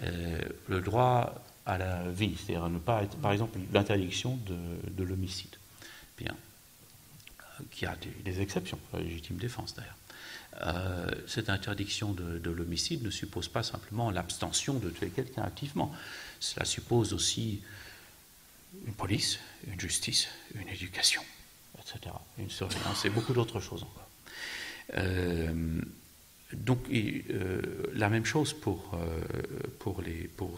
Speaker 3: Le droit à la vie, c'est-à-dire ne pas être, par exemple, l'interdiction de l'homicide, bien, qui a des exceptions, la légitime défense d'ailleurs. Cette interdiction de l'homicide ne suppose pas simplement l'abstention de tuer quelqu'un activement. Cela suppose aussi une police, une justice, une éducation, etc., une surveillance et beaucoup d'autres choses encore. Donc, la même chose pour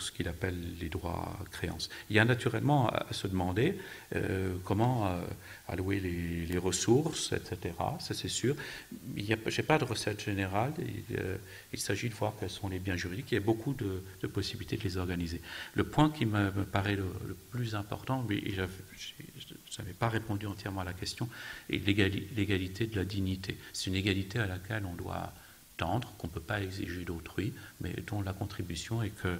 Speaker 3: ce qu'il appelle les droits à créance. Il y a naturellement à se demander comment allouer les ressources, etc. Ça, c'est sûr. Je n'ai pas de recette générale. Il s'agit de voir quels sont les biens juridiques. Il y a beaucoup de possibilités de les organiser. Le point qui me paraît le plus important, mais je n'avais pas répondu entièrement à la question, est l'égalité de la dignité. C'est une égalité à laquelle on doit tendre, qu'on ne peut pas exiger d'autrui, mais dont la contribution est que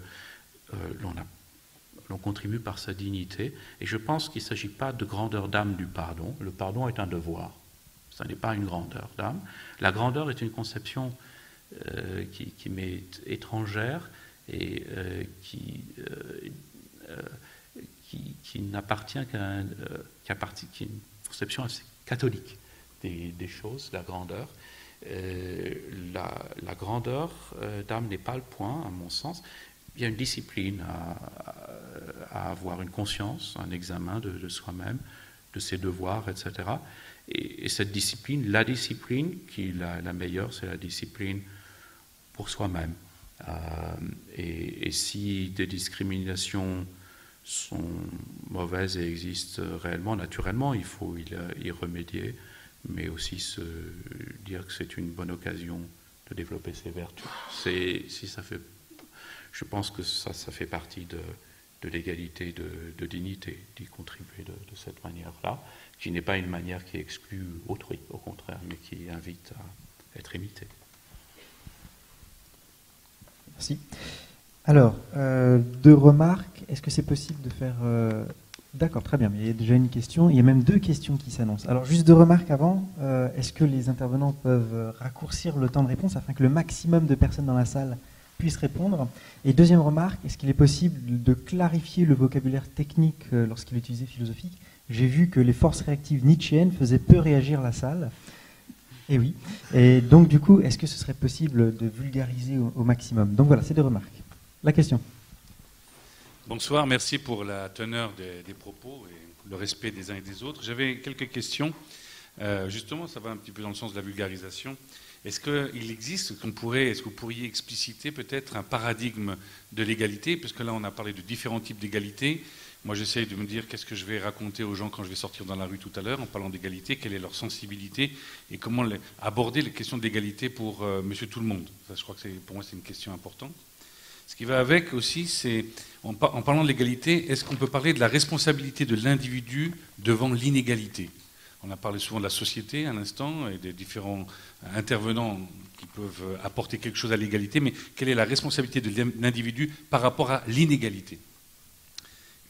Speaker 3: l'on contribue par sa dignité. Et je pense qu'il ne s'agit pas de grandeur d'âme du pardon. Le pardon est un devoir. Ce n'est pas une grandeur d'âme. La grandeur est une conception qui m'est étrangère et qui n'appartient qui est une conception assez catholique des choses, la grandeur. La grandeur d'âme n'est pas le point, à mon sens. Il y a une discipline à avoir une conscience, un examen de soi-même, de ses devoirs, etc. Et cette discipline, la discipline qui est la meilleure, c'est la discipline pour soi-même. Et si des discriminations sont mauvaises et existent réellement, naturellement, il faut y remédier, mais aussi se dire que c'est une bonne occasion de développer ses vertus. Je pense que ça fait partie de l'égalité de dignité, d'y contribuer de cette manière-là, qui n'est pas une manière qui exclut autrui, au contraire, mais qui invite à être imité.
Speaker 1: Merci. Alors, 2 remarques. Est-ce que c'est possible de faire... D'accord, très bien. Il y a déjà une question. Il y a même 2 questions qui s'annoncent. Alors, juste 2 remarques avant. Est-ce que les intervenants peuvent raccourcir le temps de réponse afin que le maximum de personnes dans la salle puisse répondre. Et deuxième remarque, est-ce qu'il est possible de clarifier le vocabulaire technique lorsqu'il utilisait philosophique? J'ai vu que les forces réactives nietzschéennes faisaient peu réagir la salle. Et oui. Et donc, du coup, est-ce que ce serait possible de vulgariser au maximum? Donc voilà, ces deux remarques. La question.
Speaker 5: Bonsoir, merci pour la teneur des propos et le respect des uns et des autres. J'avais quelques questions. Justement, ça va un petit peu dans le sens de la vulgarisation. Est-ce qu'il existe, est-ce que vous pourriez expliciter peut-être un paradigme de l'égalité? Parce que là, on a parlé de différents types d'égalité. Moi, j'essaye de me dire qu'est-ce que je vais raconter aux gens quand je vais sortir dans la rue tout à l'heure en parlant d'égalité, quelle est leur sensibilité et comment aborder les questions d'égalité pour monsieur tout le monde. Ça, je crois que pour moi, c'est une question importante. Ce qui va avec aussi, c'est, en parlant de l'égalité, est-ce qu'on peut parler de la responsabilité de l'individu devant l'inégalité? On a parlé souvent de la société à l'instant et des différents intervenants qui peuvent apporter quelque chose à l'égalité, mais quelle est la responsabilité de l'individu par rapport à l'inégalité?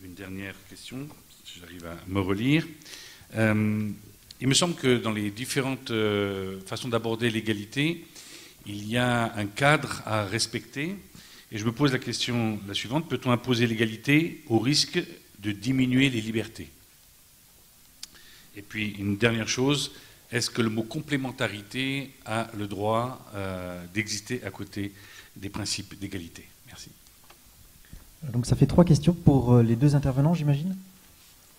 Speaker 5: Une dernière question, si j'arrive à me relire. Il me semble que dans les différentes façons d'aborder l'égalité, il y a un cadre à respecter. Et je me pose la question la suivante, peut-on imposer l'égalité au risque de diminuer les libertés? Et puis une dernière chose, est-ce que le mot complémentarité a le droit d'exister à côté des principes d'égalité? Merci.
Speaker 1: Donc ça fait 3 questions pour les 2 intervenants, j'imagine?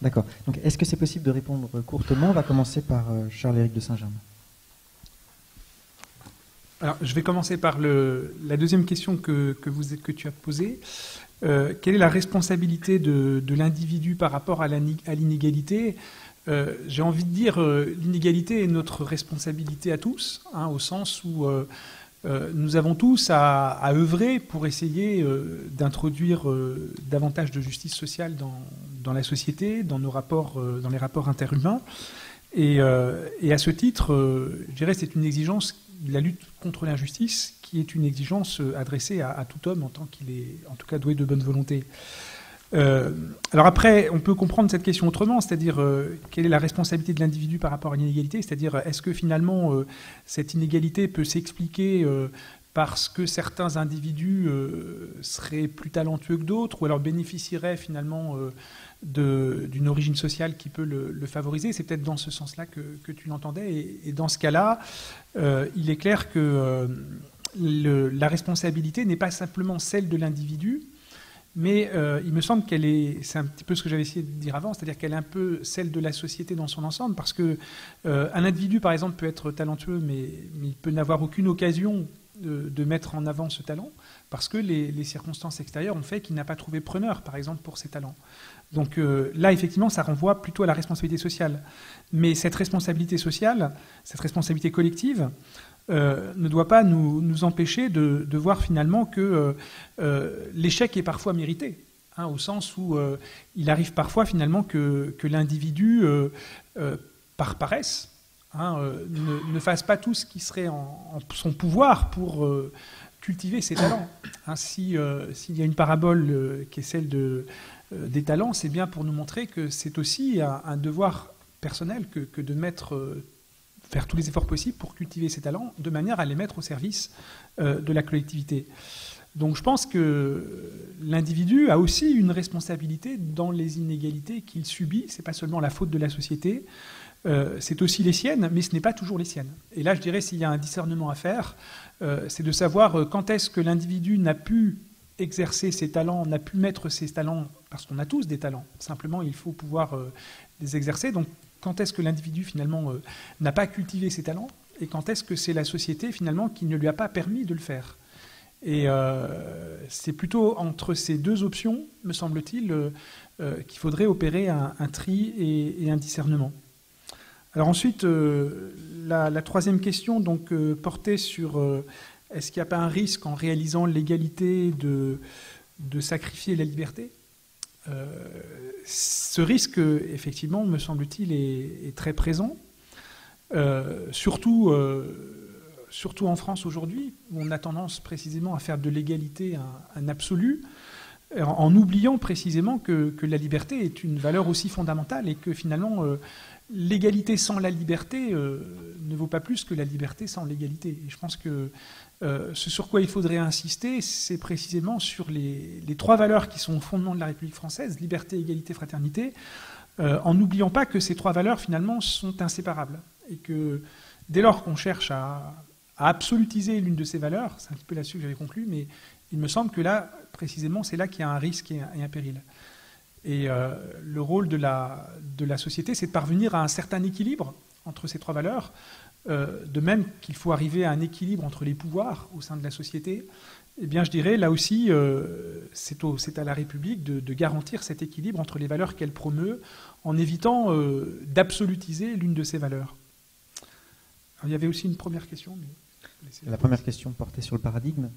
Speaker 1: D'accord. Donc est-ce que c'est possible de répondre courtement? On va commencer par Charles-Éric de Saint-Germain.
Speaker 2: Alors, je vais commencer par la deuxième question que tu as posée. Quelle est la responsabilité de l'individu par rapport à l'inégalité? J'ai envie de dire l'inégalité est notre responsabilité à tous, hein, au sens où nous avons tous à œuvrer pour essayer d'introduire davantage de justice sociale dans la société, dans les rapports interhumains. Et à ce titre, je dirais c'est une exigence, la lutte contre l'injustice, qui est une exigence adressée à tout homme en tant qu'il est, en tout cas, doué de bonne volonté. Alors après, on peut comprendre cette question autrement, c'est-à-dire quelle est la responsabilité de l'individu par rapport à l'inégalité, c'est-à-dire est-ce que finalement cette inégalité peut s'expliquer parce que certains individus seraient plus talentueux que d'autres, ou alors bénéficieraient finalement d'une origine sociale qui peut le favoriser. C'est peut-être dans ce sens-là que tu l'entendais. Et dans ce cas-là, il est clair que la responsabilité n'est pas simplement celle de l'individu, mais il me semble qu'elle est, c'est un petit peu ce que j'avais essayé de dire avant, c'est-à-dire qu'elle est un peu celle de la société dans son ensemble, parce que un individu, par exemple, peut être talentueux, mais il peut n'avoir aucune occasion de mettre en avant ce talent, parce que les circonstances extérieures ont fait qu'il n'a pas trouvé preneur, par exemple, pour ses talents. Donc là, effectivement, ça renvoie plutôt à la responsabilité sociale. Mais cette responsabilité sociale, cette responsabilité collective, ne doit pas nous empêcher de voir finalement que l'échec est parfois mérité, hein, au sens où il arrive parfois finalement que l'individu, par paresse, hein, ne fasse pas tout ce qui serait en son pouvoir pour cultiver ses talents. Hein, s'il y a une parabole qui est celle des talents, c'est bien pour nous montrer que c'est aussi un devoir personnel que de faire tous les efforts possibles pour cultiver ces talents, de manière à les mettre au service de la collectivité. Donc je pense que l'individu a aussi une responsabilité dans les inégalités qu'il subit. Ce n'est pas seulement la faute de la société, c'est aussi les siennes, mais ce n'est pas toujours les siennes. Et là, je dirais, s'il y a un discernement à faire, c'est de savoir quand est-ce que l'individu n'a pu exercer ses talents, n'a pu mettre ses talents, parce qu'on a tous des talents, simplement il faut pouvoir les exercer. Donc quand est-ce que l'individu finalement n'a pas cultivé ses talents, et quand est-ce que c'est la société finalement qui ne lui a pas permis de le faire. Et c'est plutôt entre ces deux options, me semble-t-il, qu'il faudrait opérer un tri et un discernement. Alors ensuite, la troisième question donc, portait sur est-ce qu'il n'y a pas un risque en réalisant l'égalité de sacrifier la liberté? Ce risque, effectivement, me semble-t-il, est très présent, surtout en France aujourd'hui, où on a tendance précisément à faire de l'égalité un absolu. en oubliant précisément que la liberté est une valeur aussi fondamentale et que finalement l'égalité sans la liberté ne vaut pas plus que la liberté sans l'égalité. Et je pense que ce sur quoi il faudrait insister, c'est précisément sur les 3 valeurs qui sont au fondement de la République française, liberté, égalité, fraternité, en n'oubliant pas que ces 3 valeurs finalement sont inséparables et que dès lors qu'on cherche à absolutiser l'une de ces valeurs, c'est un petit peu là-dessus que j'avais conclu, mais il me semble que là, précisément, c'est là qu'il y a un risque et un péril. Et le rôle de la société, c'est de parvenir à un certain équilibre entre ces 3 valeurs, de même qu'il faut arriver à un équilibre entre les pouvoirs au sein de la société. Eh bien, je dirais, là aussi, c'est à la République de garantir cet équilibre entre les valeurs qu'elle promeut, en évitant d'absolutiser l'une de ces valeurs. Alors, il y avait aussi une première question. Mais...
Speaker 1: La première question portait sur le paradigme,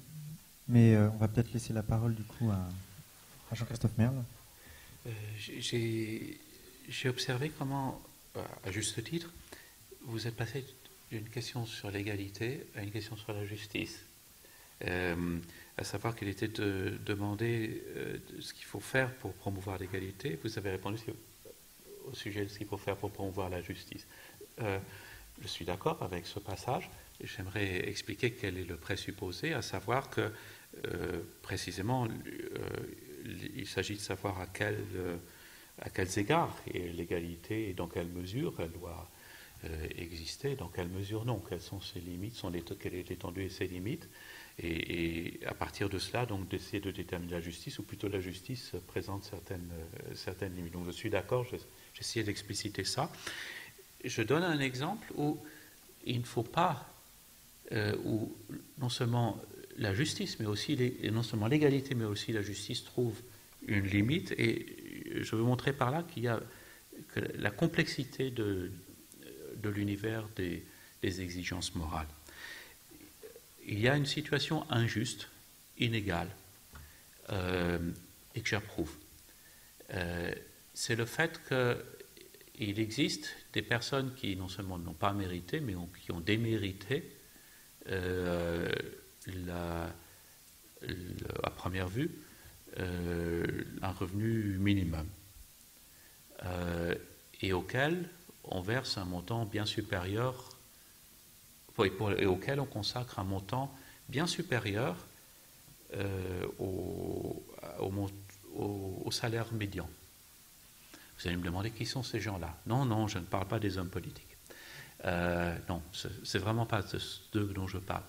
Speaker 1: mais on va peut-être laisser la parole du coup à Jean-Christophe Merle.
Speaker 3: J'ai observé comment, à juste titre, vous êtes passé d'une question sur l'égalité à une question sur la justice. À savoir qu'il était demandé ce qu'il faut faire pour promouvoir l'égalité. Vous avez répondu au sujet de ce qu'il faut faire pour promouvoir la justice. Je suis d'accord avec ce passage. J'aimerais expliquer quel est le présupposé, à savoir que précisément il s'agit de savoir à quels égards et l'égalité et dans quelle mesure elle doit exister, dans quelle mesure non, quelles sont ses limites, quelle est l'étendue et ses limites, et à partir de cela, donc d'essayer de déterminer la justice, ou plutôt la justice présente certaines limites. Donc je suis d'accord, j'ai essayé d'expliciter ça. Je donne un exemple où il ne faut pas, où non seulement la justice, mais aussi non seulement l'égalité, mais aussi la justice trouve une limite, et je veux montrer par là qu'il y a que la complexité de l'univers des exigences morales. Il y a une situation injuste, inégale, et que j'approuve. C'est le fait qu'il existe des personnes qui non seulement n'ont pas mérité, mais qui ont démérité à première vue un revenu minimum, et auquel on verse un montant bien supérieur, et auquel on consacre un montant bien supérieur au salaire médian. Vous allez me demander qui sont ces gens-là. Non, je ne parle pas des hommes politiques. Non, c'est vraiment pas de ceux dont je parle.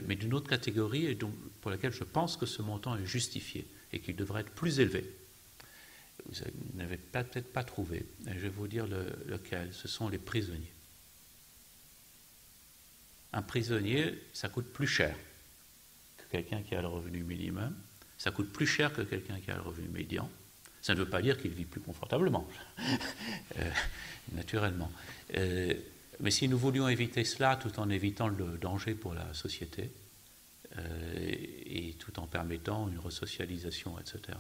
Speaker 3: Mais d'une autre catégorie et pour laquelle je pense que ce montant est justifié et qu'il devrait être plus élevé. Vous n'avez peut-être pas trouvé, et je vais vous dire lequel. Ce sont les prisonniers. Un prisonnier, ça coûte plus cher que quelqu'un qui a le revenu minimum, ça coûte plus cher que quelqu'un qui a le revenu médian. Ça ne veut pas dire qu'il vit plus confortablement, naturellement. Mais si nous voulions éviter cela tout en évitant le danger pour la société et tout en permettant une resocialisation, etc.,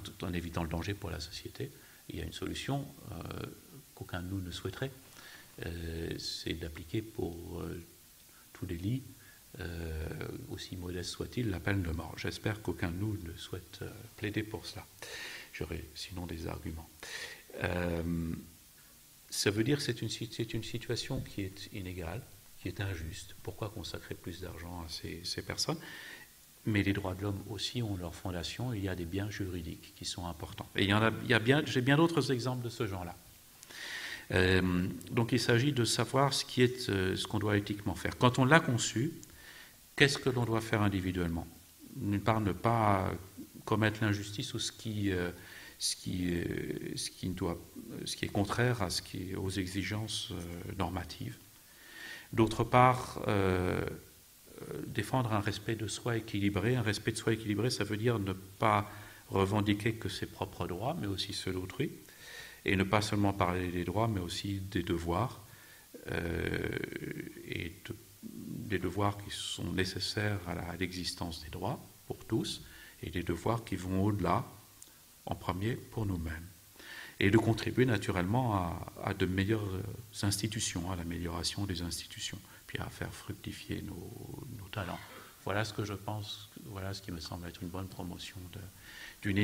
Speaker 3: tout en évitant le danger pour la société, il y a une solution qu'aucun de nous ne souhaiterait, c'est d'appliquer pour tous les lits, aussi modeste soit-il, la peine de mort. J'espère qu'aucun de nous ne souhaite plaider pour cela. J'aurai sinon des arguments. Ça veut dire que c'est une situation qui est inégale, qui est injuste. Pourquoi consacrer plus d'argent à ces personnes ? Mais les droits de l'homme aussi ont leur fondation. Il y a des biens juridiques qui sont importants. Et j'ai bien d'autres exemples de ce genre-là. Donc il s'agit de savoir ce qu'on doit éthiquement faire. Quand on l'a conçu, qu'est-ce que l'on doit faire individuellement ? D'une part, ne pas commettre l'injustice ou ce qui est contraire aux exigences normatives. D'autre part, défendre un respect de soi équilibré. Un respect de soi équilibré, ça veut dire ne pas revendiquer que ses propres droits, mais aussi ceux d'autrui, et ne pas seulement parler des droits, mais aussi des devoirs, des devoirs qui sont nécessaires à l'existence des droits pour tous, et des devoirs qui vont au-delà, en premier, pour nous-mêmes. Et de contribuer naturellement à de meilleures institutions, à l'amélioration des institutions, puis à faire fructifier nos talents, Voilà ce que je pense, voilà ce qui me semble être une bonne promotion d'une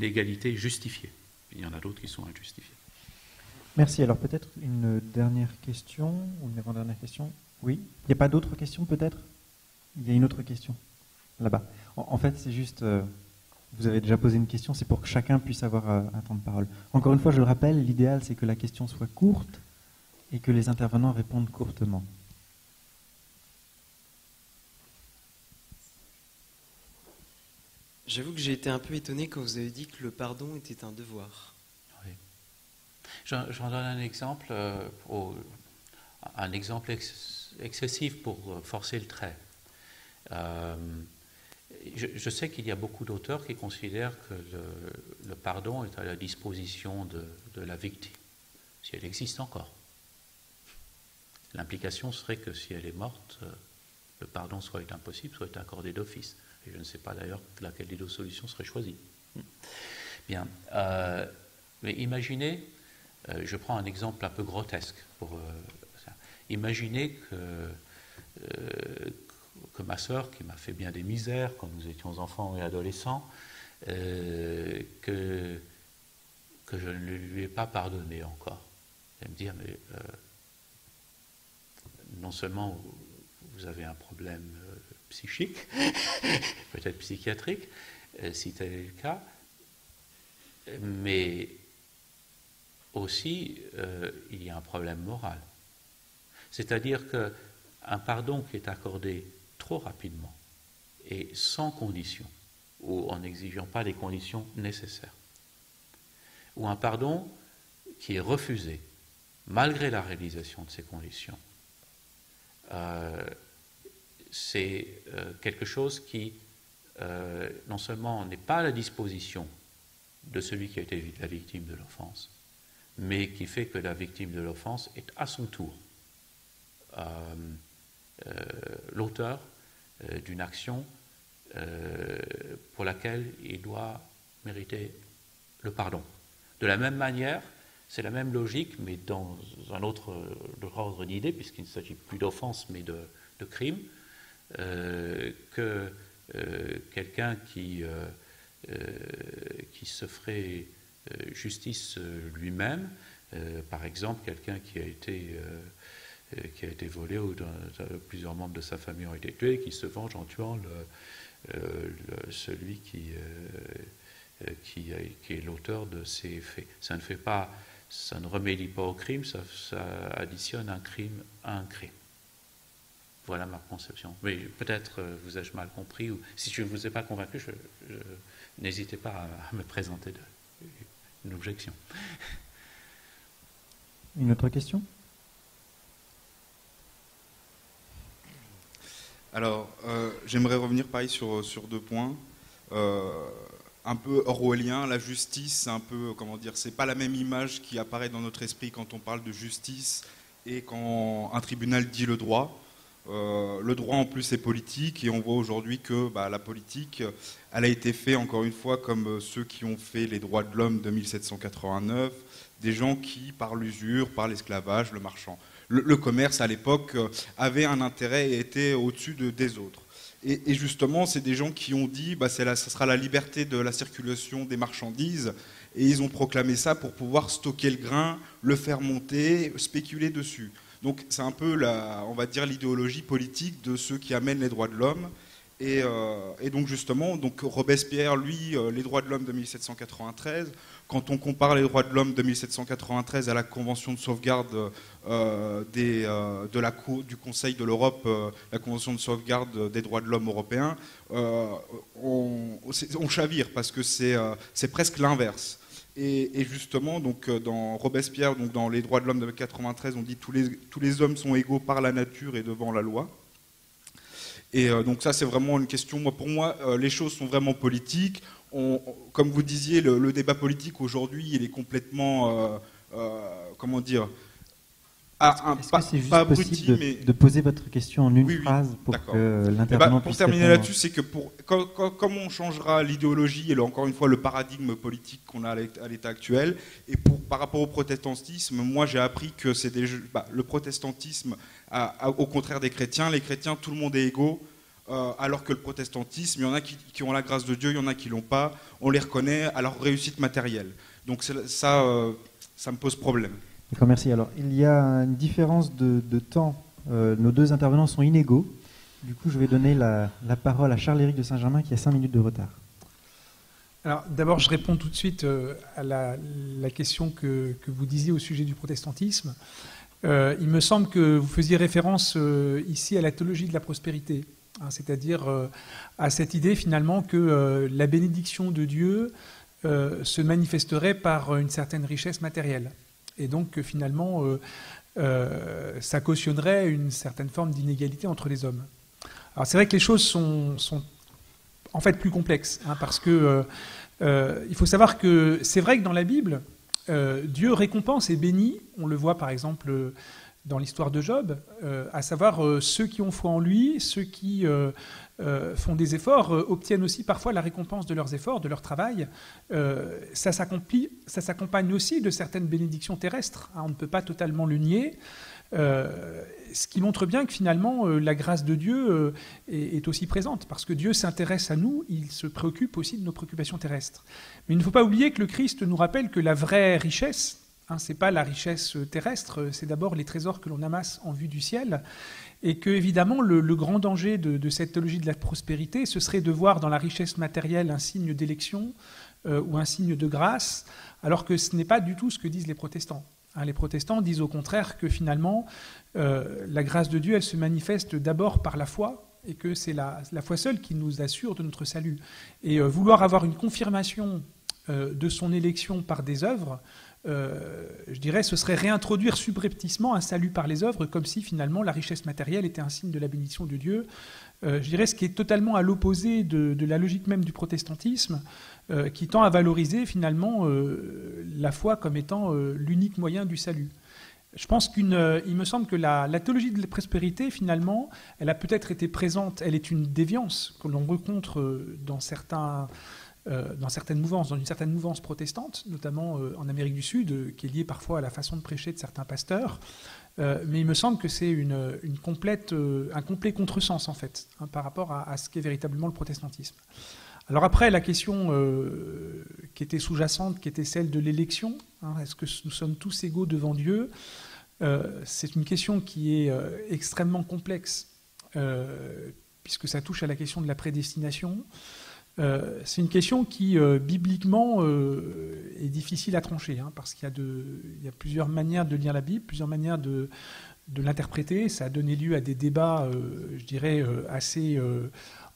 Speaker 3: égalité justifiée. Il y en a d'autres qui sont injustifiées.
Speaker 1: Merci. Alors peut-être une dernière question, ou une avant-dernière question. Oui. Il n'y a pas d'autres questions peut-être? Il y a une autre question là-bas. En fait, c'est juste, vous avez déjà posé une question, c'est pour que chacun puisse avoir un temps de parole. Encore une fois, je le rappelle, l'idéal c'est que la question soit courte et que les intervenants répondent courtement.
Speaker 6: J'avoue que j'ai été un peu étonné quand vous avez dit que le pardon était un devoir.
Speaker 3: Oui. J'en donne un exemple, excessif pour forcer le trait. Je sais qu'il y a beaucoup d'auteurs qui considèrent que le pardon est à la disposition de la victime, si elle existe encore. L'implication serait que si elle est morte, le pardon soit impossible, soit accordé d'office. Et je ne sais pas d'ailleurs laquelle des deux solutions serait choisie. Bien. Mais imaginez, je prends un exemple un peu grotesque pour ça. Imaginez que ma sœur, qui m'a fait bien des misères quand nous étions enfants et adolescents, que je ne lui ai pas pardonné encore. Elle me dire, mais non seulement vous avez un problème psychique, peut-être psychiatrique, si tel est le cas, mais aussi il y a un problème moral. C'est-à-dire qu'un pardon qui est accordé trop rapidement et sans conditions, ou en n'exigeant pas les conditions nécessaires, ou un pardon qui est refusé malgré la réalisation de ces conditions, c'est quelque chose qui non seulement n'est pas à la disposition de celui qui a été la victime de l'offense, mais qui fait que la victime de l'offense est à son tour l'auteur d'une action pour laquelle il doit mériter le pardon. De la même manière, c'est la même logique, mais dans un autre ordre d'idées, puisqu'il ne s'agit plus d'offense, mais de crime, que quelqu'un qui se ferait justice lui-même, par exemple quelqu'un qui a été volé ou plusieurs membres de sa famille ont été tués, qui se venge en tuant celui qui est l'auteur de ces faits. Ça ne remédie pas au crime, ça additionne un crime à un crime. Voilà ma conception. Mais peut-être vous ai-je mal compris, ou si je ne vous ai pas convaincu, n'hésitez pas à me présenter une objection.
Speaker 1: Une autre question ?
Speaker 4: Alors, j'aimerais revenir pareil sur deux points. Un peu orwellien, la justice, c'est un peu, comment dire, c'est pas la même image qui apparaît dans notre esprit quand on parle de justice et quand un tribunal dit le droit. Le droit en plus est politique et on voit aujourd'hui que la politique, elle a été faite encore une fois comme ceux qui ont fait les droits de l'homme de 1789, des gens qui, par l'usure, par l'esclavage, le marchand, le commerce à l'époque avait un intérêt et était au-dessus des autres. Et justement, c'est des gens qui ont dit ça sera la liberté de la circulation des marchandises et ils ont proclamé ça pour pouvoir stocker le grain, le faire monter, spéculer dessus. Donc c'est un peu, on va dire, l'idéologie politique de ceux qui amènent les droits de l'homme. Et donc justement, Robespierre, lui, les droits de l'homme de 1793, quand on compare les droits de l'homme de 1793 à la Convention de sauvegarde du Conseil de l'Europe, la Convention de sauvegarde des droits de l'homme européens, on chavire parce que c'est presque l'inverse. Et justement, dans Robespierre, dans les droits de l'homme de 93, on dit tous les hommes sont égaux par la nature et devant la loi. Et donc ça, c'est vraiment une question. Pour moi, les choses sont vraiment politiques. Comme vous disiez, le débat politique aujourd'hui, il est complètement, comment dire,
Speaker 1: Est-ce que c'est juste possible de poser votre question en une phrase pour que l'intervenant puisse
Speaker 4: pour terminer
Speaker 1: répondre.
Speaker 4: là-dessus, c'est que comme on changera l'idéologie et encore une fois le paradigme politique qu'on a à l'état actuel, et par rapport au protestantisme, moi j'ai appris que c'est le protestantisme, au contraire des chrétiens, les chrétiens, tout le monde est égaux. alors que le protestantisme, il y en a qui ont la grâce de Dieu, il y en a qui l'ont pas, on les reconnaît à leur réussite matérielle. Donc ça me pose problème.
Speaker 1: D'accord, merci. Alors, il y a une différence de temps. Nos deux intervenants sont inégaux. Du coup, je vais donner la parole à Charles-Éric de Saint-Germain qui a 5 minutes de retard.
Speaker 2: Alors, d'abord, je réponds tout de suite à la question que vous disiez au sujet du protestantisme. Il me semble que vous faisiez référence ici à la théologie de la prospérité, hein, c'est-à-dire à cette idée finalement que la bénédiction de Dieu se manifesterait par une certaine richesse matérielle. Et donc, finalement, ça cautionnerait une certaine forme d'inégalité entre les hommes. Alors, c'est vrai que les choses sont en fait plus complexes, hein, parce que il faut savoir que c'est vrai que dans la Bible, Dieu récompense et bénit, on le voit par exemple dans l'histoire de Job, à savoir ceux qui ont foi en lui, ceux qui font des efforts, obtiennent aussi parfois la récompense de leurs efforts, de leur travail. Ça s'accompagne aussi de certaines bénédictions terrestres, hein, on ne peut pas totalement le nier. Ce qui montre bien que finalement la grâce de Dieu est aussi présente, parce que Dieu s'intéresse à nous, il se préoccupe aussi de nos préoccupations terrestres. Mais il ne faut pas oublier que le Christ nous rappelle que la vraie richesse, hein, ce n'est pas la richesse terrestre, c'est d'abord les trésors que l'on amasse en vue du ciel, et que évidemment le grand danger de cette théologie de la prospérité, ce serait de voir dans la richesse matérielle un signe d'élection ou un signe de grâce, alors que ce n'est pas du tout ce que disent les protestants. Les protestants disent au contraire que finalement, la grâce de Dieu, elle se manifeste d'abord par la foi, et que c'est la foi seule qui nous assure de notre salut. Et vouloir avoir une confirmation de son élection par des œuvres, je dirais, ce serait réintroduire subrepticement un salut par les œuvres, comme si finalement la richesse matérielle était un signe de la bénédiction de Dieu. Je dirais ce qui est totalement à l'opposé de la logique même du protestantisme, qui tend à valoriser finalement la foi comme étant l'unique moyen du salut. Je pense il me semble que la théologie de la prospérité, finalement, elle a peut-être été présente, elle est une déviance que l'on rencontre dans certaines mouvances, dans une certaine mouvance protestante, notamment en Amérique du Sud, qui est liée parfois à la façon de prêcher de certains pasteurs. Mais il me semble que c'est un complet contresens, en fait, hein, par rapport à ce qu'est véritablement le protestantisme. Alors après, la question qui était sous-jacente, qui était celle de l'élection, hein, est-ce que nous sommes tous égaux devant Dieu ? C'est une question qui est extrêmement complexe, puisque ça touche à la question de la prédestination. C'est une question qui, bibliquement, est difficile à trancher, hein, parce qu'il y a plusieurs manières de lire la Bible, plusieurs manières de l'interpréter. Ça a donné lieu à des débats, je dirais, assez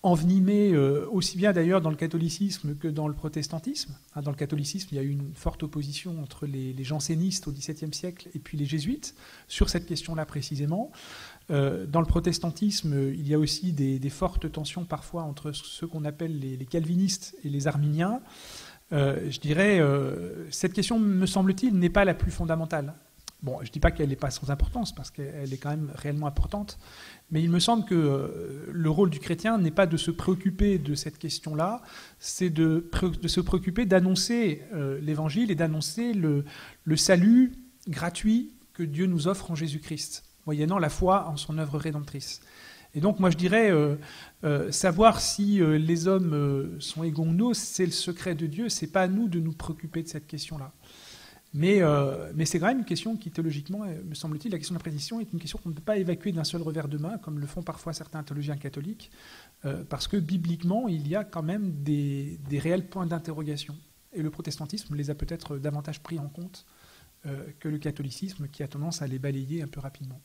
Speaker 2: envenimés, aussi bien d'ailleurs dans le catholicisme que dans le protestantisme. Hein, dans le catholicisme, il y a eu une forte opposition entre les jansénistes au XVIIe siècle et puis les jésuites sur cette question-là précisément. Dans le protestantisme, il y a aussi des fortes tensions parfois entre ceux qu'on appelle les calvinistes et les arminiens. Je dirais, cette question, me semble-t-il, n'est pas la plus fondamentale. Bon, je ne dis pas qu'elle n'est pas sans importance, parce qu'elle est quand même réellement importante, mais il me semble que le rôle du chrétien n'est pas de se préoccuper de cette question-là, c'est de se préoccuper d'annoncer l'évangile et d'annoncer le salut gratuit que Dieu nous offre en Jésus-Christ, moyennant la foi en son œuvre rédemptrice. Et donc, moi, je dirais, savoir si les hommes sont égaux ou non, c'est le secret de Dieu, c'est pas à nous de nous préoccuper de cette question-là. Mais c'est quand même une question qui, théologiquement, me semble-t-il, la question de la prédestination est une question qu'on ne peut pas évacuer d'un seul revers de main, comme le font parfois certains théologiens catholiques, parce que, bibliquement, il y a quand même des réels points d'interrogation. Et le protestantisme les a peut-être davantage pris en compte que le catholicisme, qui a tendance à les balayer un peu rapidement.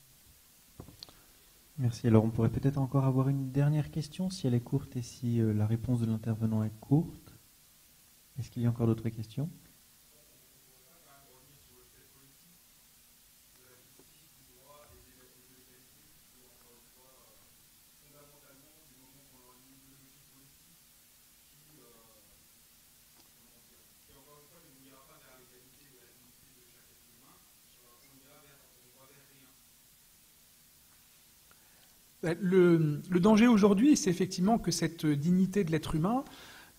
Speaker 1: Merci. Alors, on pourrait peut-être encore avoir une dernière question, si elle est courte et si la réponse de l'intervenant est courte. Est-ce qu'il y a encore d'autres questions ?
Speaker 2: Le danger aujourd'hui, c'est effectivement que cette dignité de l'être humain,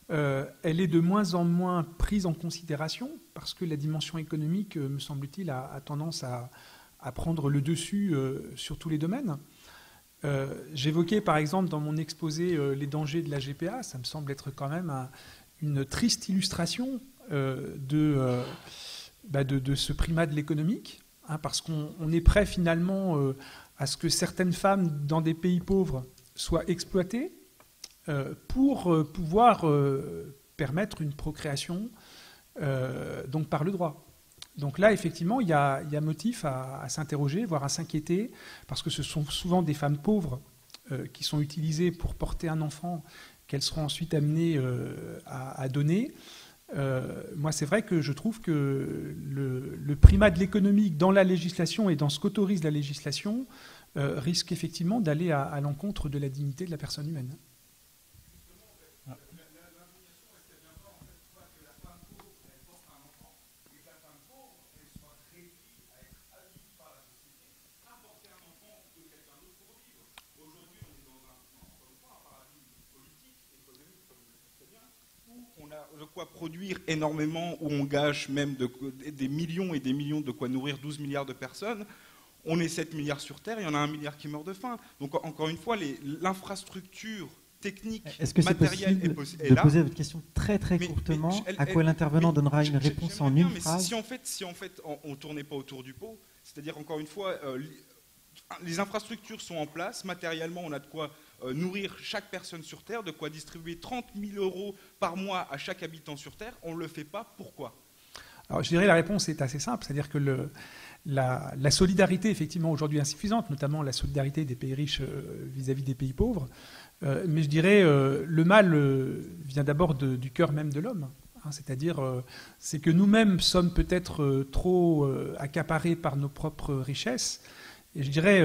Speaker 2: elle est de moins en moins prise en considération, parce que la dimension économique, me semble-t-il, a tendance à prendre le dessus sur tous les domaines. J'évoquais par exemple dans mon exposé les dangers de la GPA, ça me semble être quand même une triste illustration de ce primat de l'économique, hein, parce qu'on est prêt finalement à ce que certaines femmes dans des pays pauvres soient exploitées pour pouvoir permettre une procréation donc par le droit. Donc là, effectivement, il y a motif à s'interroger, voire à s'inquiéter, parce que ce sont souvent des femmes pauvres qui sont utilisées pour porter un enfant qu'elles seront ensuite amenées à donner. Moi, c'est vrai que je trouve que le primat de l'économique dans la législation et dans ce qu'autorise la législation risque effectivement d'aller à l'encontre de la dignité de la personne humaine.
Speaker 4: De quoi produire énormément, où on gâche même des millions et des millions de quoi nourrir 12 milliards de personnes. On est 7 milliards sur Terre, il y en a 1 milliard qui meurt de faim. Donc encore une fois, l'infrastructure technique, matérielle est possible.
Speaker 1: De poser votre question très courtement, à quoi l'intervenant donnera une réponse en une phrase.
Speaker 4: Si en fait on ne tournait pas autour du pot, c'est-à-dire encore une fois, les infrastructures sont en place, matériellement on a de quoi nourrir chaque personne sur Terre, de quoi distribuer 30 000 € par mois à chaque habitant sur Terre, on ne le fait pas, pourquoi ?
Speaker 2: Alors je dirais la réponse est assez simple, c'est-à-dire que la solidarité est effectivement aujourd'hui insuffisante, notamment la solidarité des pays riches vis-à-vis des pays pauvres, mais je dirais le mal vient d'abord du cœur même de l'homme. C'est-à-dire, c'est que nous-mêmes sommes peut-être trop accaparés par nos propres richesses. Et je dirais,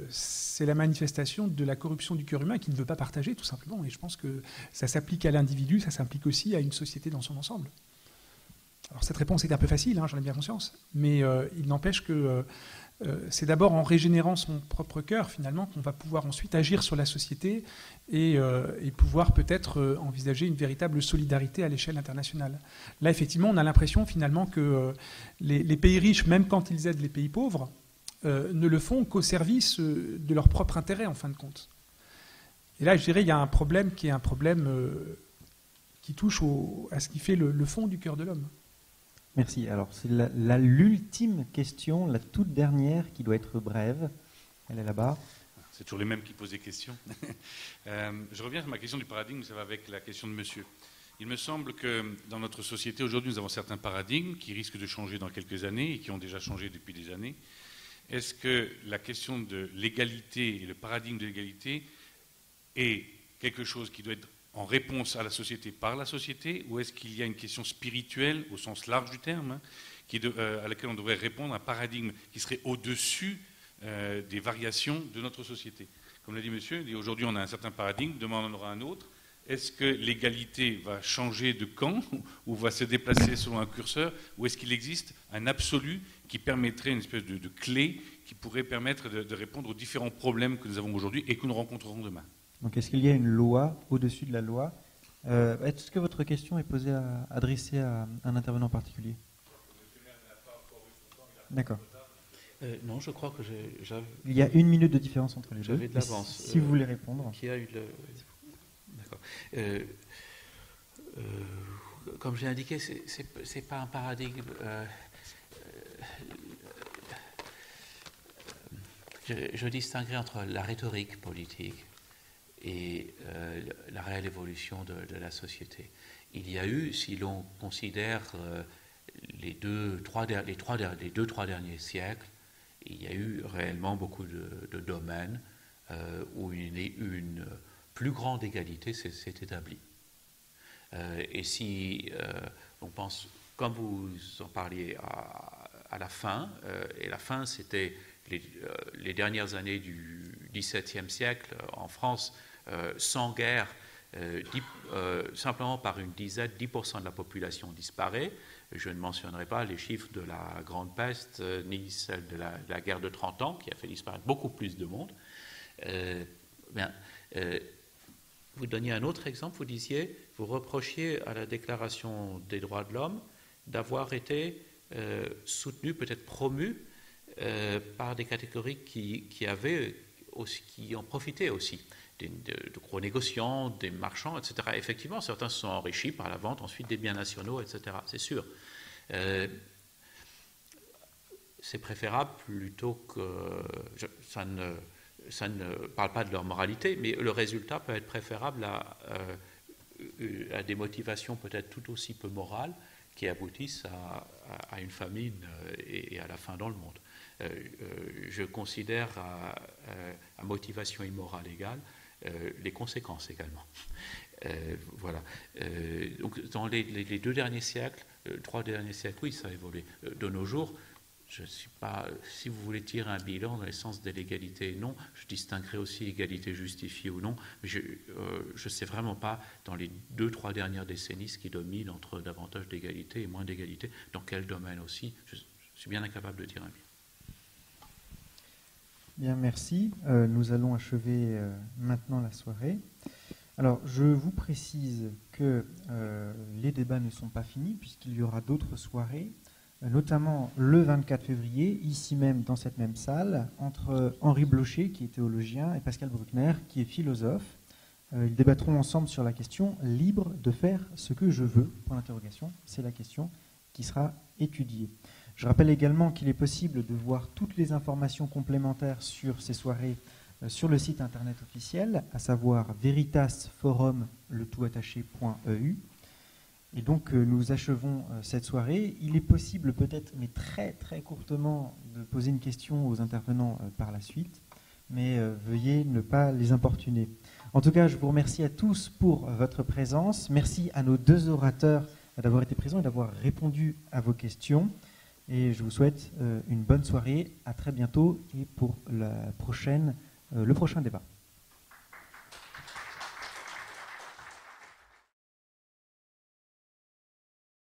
Speaker 2: c'est la manifestation de la corruption du cœur humain qui ne veut pas partager, tout simplement. Et je pense que ça s'applique à l'individu, ça s'applique aussi à une société dans son ensemble. Alors cette réponse est un peu facile, hein, j'en ai bien conscience, mais il n'empêche que c'est d'abord en régénérant son propre cœur, finalement, qu'on va pouvoir ensuite agir sur la société et pouvoir peut-être envisager une véritable solidarité à l'échelle internationale. Là, effectivement, on a l'impression, finalement, que les pays riches, même quand ils aident les pays pauvres, ne le font qu'au service de leur propre intérêt, en fin de compte. Et là, je dirais, il y a un problème qui est un problème qui touche à ce qui fait le fond du cœur de l'homme.
Speaker 1: Merci. Alors, c'est l'ultime question, la toute dernière, qui doit être brève. Elle est là-bas.
Speaker 5: C'est toujours les mêmes qui posent des questions. Je reviens sur ma question du paradigme, ça va avec la question de monsieur. Il me semble que dans notre société, aujourd'hui, nous avons certains paradigmes qui risquent de changer dans quelques années et qui ont déjà changé depuis des années. Est-ce que la question de l'égalité et le paradigme de l'égalité est quelque chose qui doit être en réponse à la société par la société, ou est-ce qu'il y a une question spirituelle, au sens large du terme, à laquelle on devrait répondre, un paradigme qui serait au-dessus des variations de notre société? Comme l'a dit monsieur, aujourd'hui on a un certain paradigme, demain on en aura un autre. Est-ce que l'égalité va changer de camp ou va se déplacer selon un curseur, ou est-ce qu'il existe un absolu qui permettrait une espèce de clé qui pourrait permettre de répondre aux différents problèmes que nous avons aujourd'hui et que nous rencontrerons demain?
Speaker 1: Donc est-ce qu'il y a une loi au-dessus de la loi? Est-ce que votre question est posée adressée à un intervenant particulier? D'accord.
Speaker 3: Non, je crois que
Speaker 1: il y a 1 minute de différence entre les deux.
Speaker 3: J'avais de l'avance.
Speaker 1: Si vous voulez répondre.
Speaker 3: Qui a eu D'accord. Comme j'ai indiqué, c'est pas un paradigme. Je distinguerai entre la rhétorique politique et la réelle évolution de la société. Il y a eu, si l'on considère les deux, trois derniers siècles, il y a eu réellement beaucoup de domaines où une plus grande égalité s'est établie. Et si on pense, comme vous en parliez à la fin, et la fin c'était les dernières années du XVIIe siècle en France, sans guerre, simplement par une dizaine, 10% de la population disparaît. Je ne mentionnerai pas les chiffres de la Grande Peste, ni celle de la guerre de 30 ans, qui a fait disparaître beaucoup plus de monde. Vous donniez un autre exemple, vous reprochiez à la Déclaration des droits de l'homme d'avoir été soutenue, peut-être promue, par des catégories qui avaient qui ont profité aussi. De gros négociants, des marchands, etc. Effectivement, certains se sont enrichis par la vente ensuite des biens nationaux, etc. C'est sûr. C'est préférable plutôt que... ça ne parle pas de leur moralité, mais le résultat peut être préférable à des motivations peut-être tout aussi peu morales qui aboutissent à une famine et à la faim dans le monde. Je considère à motivation immorale égale les conséquences également. Voilà. Donc dans les 2 derniers siècles, 3 derniers siècles, oui, ça a évolué. De nos jours, je ne suis pas. Si vous voulez tirer un bilan dans le sens de l'égalité et non, je distinguerai aussi égalité justifiée ou non. Mais je ne sais vraiment pas dans les 2-3 dernières décennies ce qui domine entre davantage d'égalité et moins d'égalité. Dans quel domaine aussi, je suis bien incapable de dire un bilan.
Speaker 1: Bien, merci. Nous allons achever maintenant la soirée. Alors, je vous précise que les débats ne sont pas finis, puisqu'il y aura d'autres soirées, notamment le 24 février, ici même, dans cette même salle, entre Henri Blocher, qui est théologien, et Pascal Bruckner, qui est philosophe. Ils débattront ensemble sur la question « Libre de faire ce que je veux ?» Pour l'interrogation, c'est la question qui sera étudiée. Je rappelle également qu'il est possible de voir toutes les informations complémentaires sur ces soirées sur le site internet officiel, à savoir veritasforum.eu. Et donc nous achevons cette soirée. Il est possible peut-être, mais très très courtement, de poser une question aux intervenants par la suite, mais veuillez ne pas les importuner. En tout cas, je vous remercie à tous pour votre présence. Merci à nos 2 orateurs d'avoir été présents et d'avoir répondu à vos questions. Et je vous souhaite une bonne soirée, à très bientôt et pour le prochain débat.